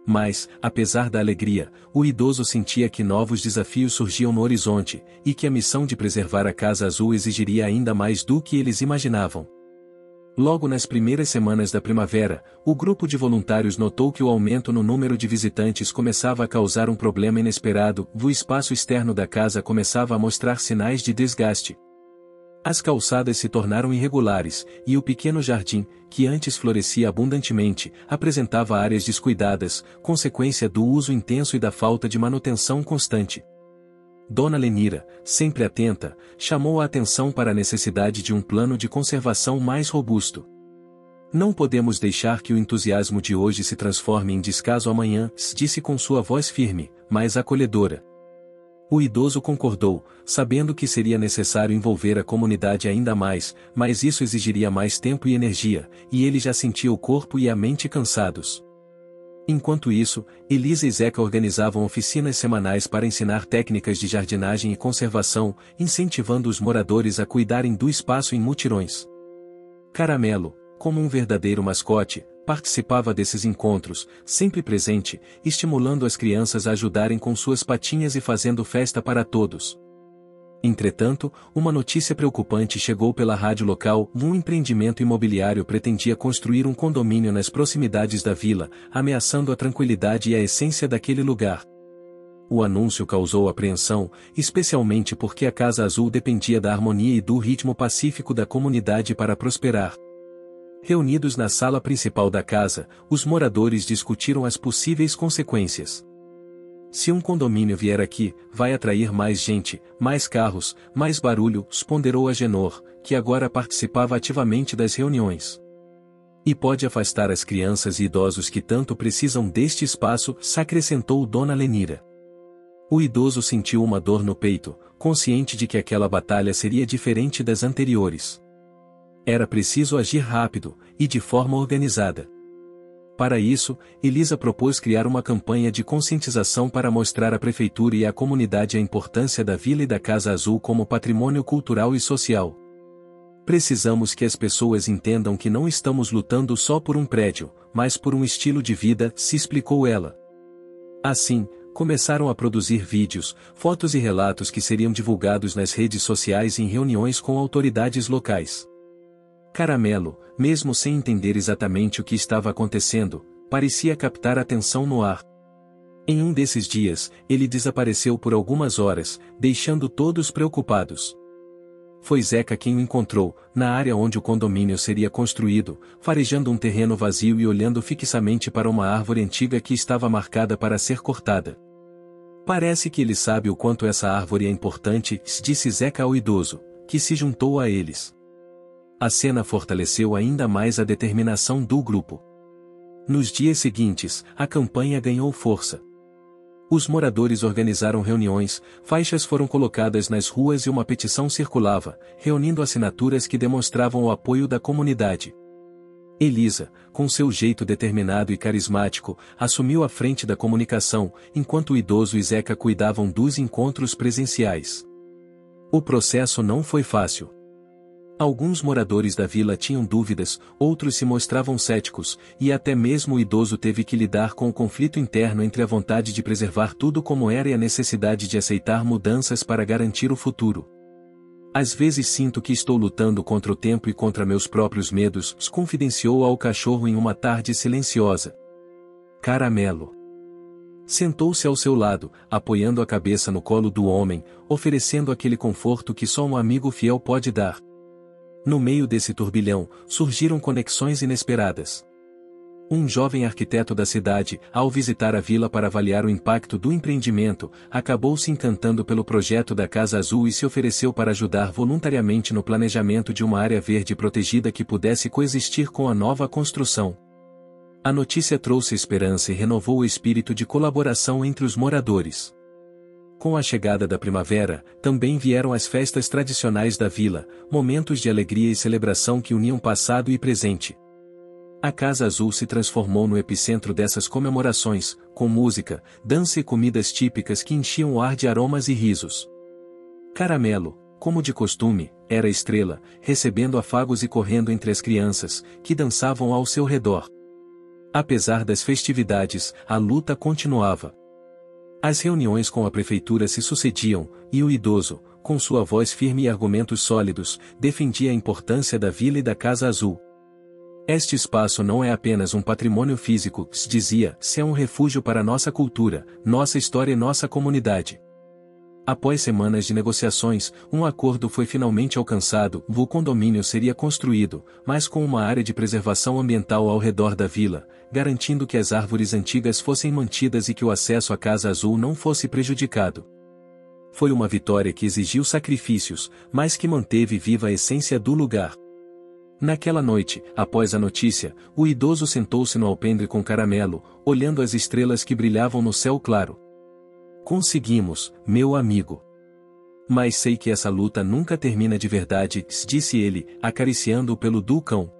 Mas, apesar da alegria, o idoso sentia que novos desafios surgiam no horizonte, e que a missão de preservar a Casa Azul exigiria ainda mais do que eles imaginavam. Logo nas primeiras semanas da primavera, o grupo de voluntários notou que o aumento no número de visitantes começava a causar um problema inesperado, o espaço externo da casa começava a mostrar sinais de desgaste. As calçadas se tornaram irregulares, e o pequeno jardim, que antes florescia abundantemente, apresentava áreas descuidadas, consequência do uso intenso e da falta de manutenção constante. Dona Lenira, sempre atenta, chamou a atenção para a necessidade de um plano de conservação mais robusto. Não podemos deixar que o entusiasmo de hoje se transforme em descaso amanhã, disse com sua voz firme, mas acolhedora. O idoso concordou, sabendo que seria necessário envolver a comunidade ainda mais, mas isso exigiria mais tempo e energia, e ele já sentia o corpo e a mente cansados. Enquanto isso, Elisa e Zeca organizavam oficinas semanais para ensinar técnicas de jardinagem e conservação, incentivando os moradores a cuidarem do espaço em mutirões. Caramelo, como um verdadeiro mascote, participava desses encontros, sempre presente, estimulando as crianças a ajudarem com suas patinhas e fazendo festa para todos. Entretanto, uma notícia preocupante chegou pela rádio local: um empreendimento imobiliário pretendia construir um condomínio nas proximidades da vila, ameaçando a tranquilidade e a essência daquele lugar. O anúncio causou apreensão, especialmente porque a Casa Azul dependia da harmonia e do ritmo pacífico da comunidade para prosperar. Reunidos na sala principal da casa, os moradores discutiram as possíveis consequências. Se um condomínio vier aqui, vai atrair mais gente, mais carros, mais barulho, ponderou Agenor, que agora participava ativamente das reuniões. E pode afastar as crianças e idosos que tanto precisam deste espaço, acrescentou Dona Lenira. O idoso sentiu uma dor no peito, consciente de que aquela batalha seria diferente das anteriores. Era preciso agir rápido, e de forma organizada. Para isso, Elisa propôs criar uma campanha de conscientização para mostrar à prefeitura e à comunidade a importância da vila e da Casa Azul como patrimônio cultural e social. Precisamos que as pessoas entendam que não estamos lutando só por um prédio, mas por um estilo de vida, se explicou ela. Assim, começaram a produzir vídeos, fotos e relatos que seriam divulgados nas redes sociais e em reuniões com autoridades locais. Caramelo, mesmo sem entender exatamente o que estava acontecendo, parecia captar atenção no ar. Em um desses dias, ele desapareceu por algumas horas, deixando todos preocupados. Foi Zeca quem o encontrou, na área onde o condomínio seria construído, farejando um terreno vazio e olhando fixamente para uma árvore antiga que estava marcada para ser cortada. Parece que ele sabe o quanto essa árvore é importante, disse Zeca ao idoso, que se juntou a eles. A cena fortaleceu ainda mais a determinação do grupo. Nos dias seguintes, a campanha ganhou força. Os moradores organizaram reuniões, faixas foram colocadas nas ruas e uma petição circulava, reunindo assinaturas que demonstravam o apoio da comunidade. Elisa, com seu jeito determinado e carismático, assumiu a frente da comunicação, enquanto o idoso e Zeca cuidavam dos encontros presenciais. O processo não foi fácil. Alguns moradores da vila tinham dúvidas, outros se mostravam céticos, e até mesmo o idoso teve que lidar com o conflito interno entre a vontade de preservar tudo como era e a necessidade de aceitar mudanças para garantir o futuro. Às vezes sinto que estou lutando contra o tempo e contra meus próprios medos, confidenciou ao cachorro em uma tarde silenciosa. Caramelo sentou-se ao seu lado, apoiando a cabeça no colo do homem, oferecendo aquele conforto que só um amigo fiel pode dar. No meio desse turbilhão, surgiram conexões inesperadas. Um jovem arquiteto da cidade, ao visitar a vila para avaliar o impacto do empreendimento, acabou se encantando pelo projeto da Casa Azul e se ofereceu para ajudar voluntariamente no planejamento de uma área verde protegida que pudesse coexistir com a nova construção. A notícia trouxe esperança e renovou o espírito de colaboração entre os moradores. Com a chegada da primavera, também vieram as festas tradicionais da vila, momentos de alegria e celebração que uniam passado e presente. A Casa Azul se transformou no epicentro dessas comemorações, com música, dança e comidas típicas que enchiam o ar de aromas e risos. Caramelo, como de costume, era estrela, recebendo afagos e correndo entre as crianças, que dançavam ao seu redor. Apesar das festividades, a luta continuava. As reuniões com a prefeitura se sucediam, e o idoso, com sua voz firme e argumentos sólidos, defendia a importância da vila e da Casa Azul. Este espaço não é apenas um patrimônio físico, dizia, é um refúgio para nossa cultura, nossa história e nossa comunidade. Após semanas de negociações, um acordo foi finalmente alcançado, o condomínio seria construído, mas com uma área de preservação ambiental ao redor da vila, garantindo que as árvores antigas fossem mantidas e que o acesso à Casa Azul não fosse prejudicado. Foi uma vitória que exigiu sacrifícios, mas que manteve viva a essência do lugar. Naquela noite, após a notícia, o idoso sentou-se no alpendre com Caramelo, olhando as estrelas que brilhavam no céu claro. Conseguimos, meu amigo. Mas sei que essa luta nunca termina de verdade, disse ele, acariciando-o pelo dulcão.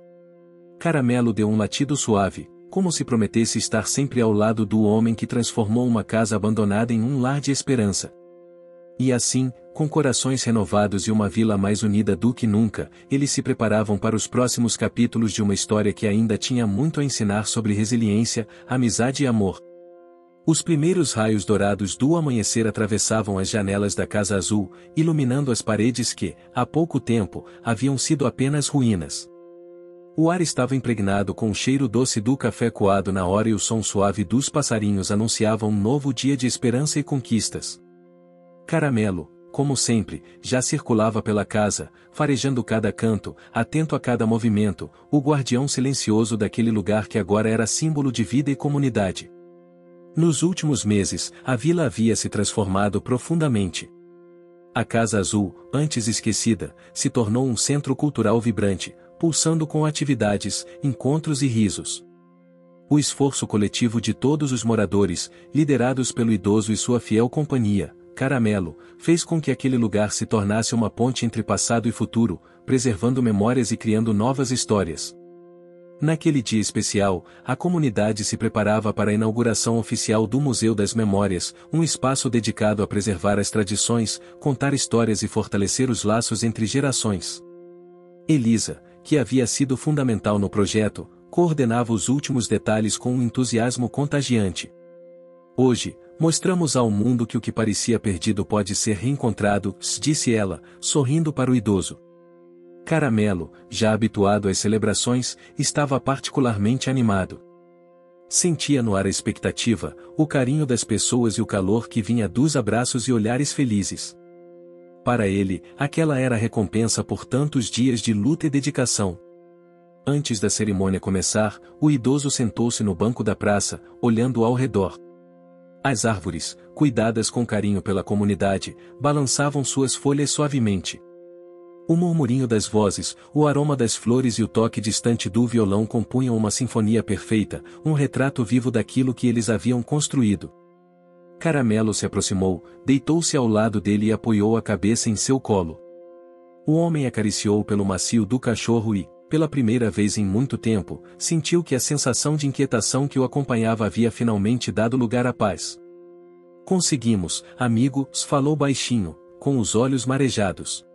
Caramelo deu um latido suave, como se prometesse estar sempre ao lado do homem que transformou uma casa abandonada em um lar de esperança. E assim, com corações renovados e uma vila mais unida do que nunca, eles se preparavam para os próximos capítulos de uma história que ainda tinha muito a ensinar sobre resiliência, amizade e amor. Os primeiros raios dourados do amanhecer atravessavam as janelas da Casa Azul, iluminando as paredes que, há pouco tempo, haviam sido apenas ruínas. O ar estava impregnado com o cheiro doce do café coado na hora e o som suave dos passarinhos anunciavam um novo dia de esperança e conquistas. Caramelo, como sempre, já circulava pela casa, farejando cada canto, atento a cada movimento, o guardião silencioso daquele lugar que agora era símbolo de vida e comunidade. Nos últimos meses, a vila havia se transformado profundamente. A Casa Azul, antes esquecida, se tornou um centro cultural vibrante, pulsando com atividades, encontros e risos. O esforço coletivo de todos os moradores, liderados pelo idoso e sua fiel companhia, Caramelo, fez com que aquele lugar se tornasse uma ponte entre passado e futuro, preservando memórias e criando novas histórias. Naquele dia especial, a comunidade se preparava para a inauguração oficial do Museu das Memórias, um espaço dedicado a preservar as tradições, contar histórias e fortalecer os laços entre gerações. Elisa, que havia sido fundamental no projeto, coordenava os últimos detalhes com um entusiasmo contagiante. Hoje, mostramos ao mundo que o que parecia perdido pode ser reencontrado, disse ela, sorrindo para o idoso. Caramelo, já habituado às celebrações, estava particularmente animado. Sentia no ar a expectativa, o carinho das pessoas e o calor que vinha dos abraços e olhares felizes. Para ele, aquela era a recompensa por tantos dias de luta e dedicação. Antes da cerimônia começar, o idoso sentou-se no banco da praça, olhando ao redor. As árvores, cuidadas com carinho pela comunidade, balançavam suas folhas suavemente. O murmurinho das vozes, o aroma das flores e o toque distante do violão compunham uma sinfonia perfeita, um retrato vivo daquilo que eles haviam construído. Caramelo se aproximou, deitou-se ao lado dele e apoiou a cabeça em seu colo. O homem acariciou pelo macio do cachorro e, pela primeira vez em muito tempo, sentiu que a sensação de inquietação que o acompanhava havia finalmente dado lugar à paz. Conseguimos, amigo, falou baixinho, com os olhos marejados.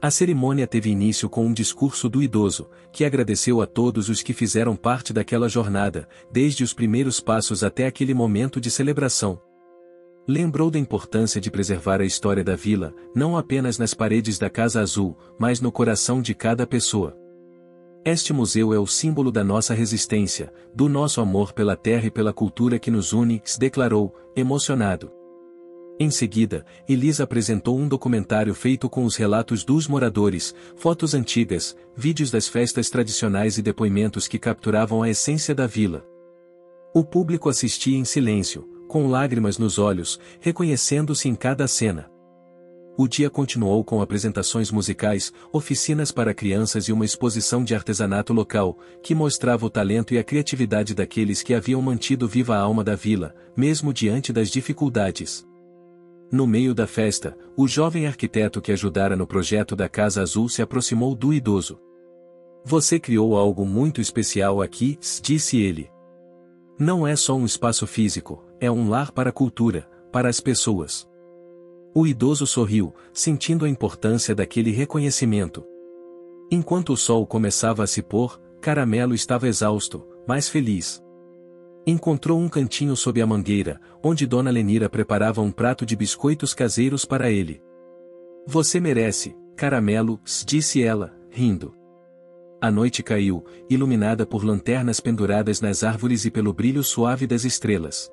A cerimônia teve início com um discurso do idoso, que agradeceu a todos os que fizeram parte daquela jornada, desde os primeiros passos até aquele momento de celebração. Lembrou da importância de preservar a história da vila, não apenas nas paredes da Casa Azul, mas no coração de cada pessoa. Este museu é o símbolo da nossa resistência, do nosso amor pela terra e pela cultura que nos une, se declarou, emocionado. Em seguida, Elisa apresentou um documentário feito com os relatos dos moradores, fotos antigas, vídeos das festas tradicionais e depoimentos que capturavam a essência da vila. O público assistia em silêncio, com lágrimas nos olhos, reconhecendo-se em cada cena. O dia continuou com apresentações musicais, oficinas para crianças e uma exposição de artesanato local, que mostrava o talento e a criatividade daqueles que haviam mantido viva a alma da vila, mesmo diante das dificuldades. No meio da festa, o jovem arquiteto que ajudara no projeto da Casa Azul se aproximou do idoso. Você criou algo muito especial aqui, disse ele. Não é só um espaço físico, é um lar para a cultura, para as pessoas. O idoso sorriu, sentindo a importância daquele reconhecimento. Enquanto o sol começava a se pôr, Caramelo estava exausto, mas feliz. Encontrou um cantinho sob a mangueira, onde Dona Lenira preparava um prato de biscoitos caseiros para ele. Você merece, Caramelo, disse ela, rindo. A noite caiu, iluminada por lanternas penduradas nas árvores e pelo brilho suave das estrelas.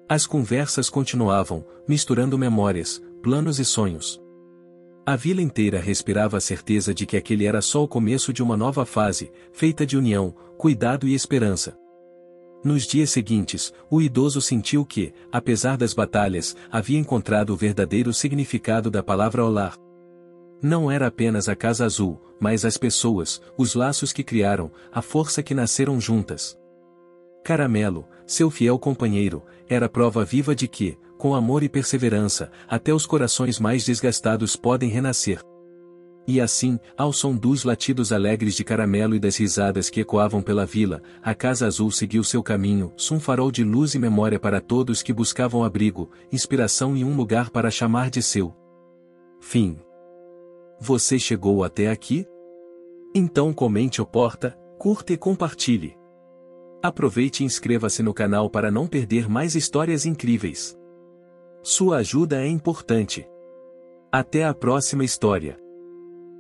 As conversas continuavam, misturando memórias, planos e sonhos. A vila inteira respirava a certeza de que aquele era só o começo de uma nova fase, feita de união, cuidado e esperança. Nos dias seguintes, o idoso sentiu que, apesar das batalhas, havia encontrado o verdadeiro significado da palavra olá. Não era apenas a Casa Azul, mas as pessoas, os laços que criaram, a força que nasceram juntas. Caramelo, seu fiel companheiro, era prova viva de que, com amor e perseverança, até os corações mais desgastados podem renascer. E assim, ao som dos latidos alegres de Caramelo e das risadas que ecoavam pela vila, a Casa Azul seguiu seu caminho, um farol de luz e memória para todos que buscavam abrigo, inspiração e um lugar para chamar de seu. Fim. Você chegou até aqui? Então comente ou porta, curta e compartilhe. Aproveite e inscreva-se no canal para não perder mais histórias incríveis. Sua ajuda é importante. Até a próxima história.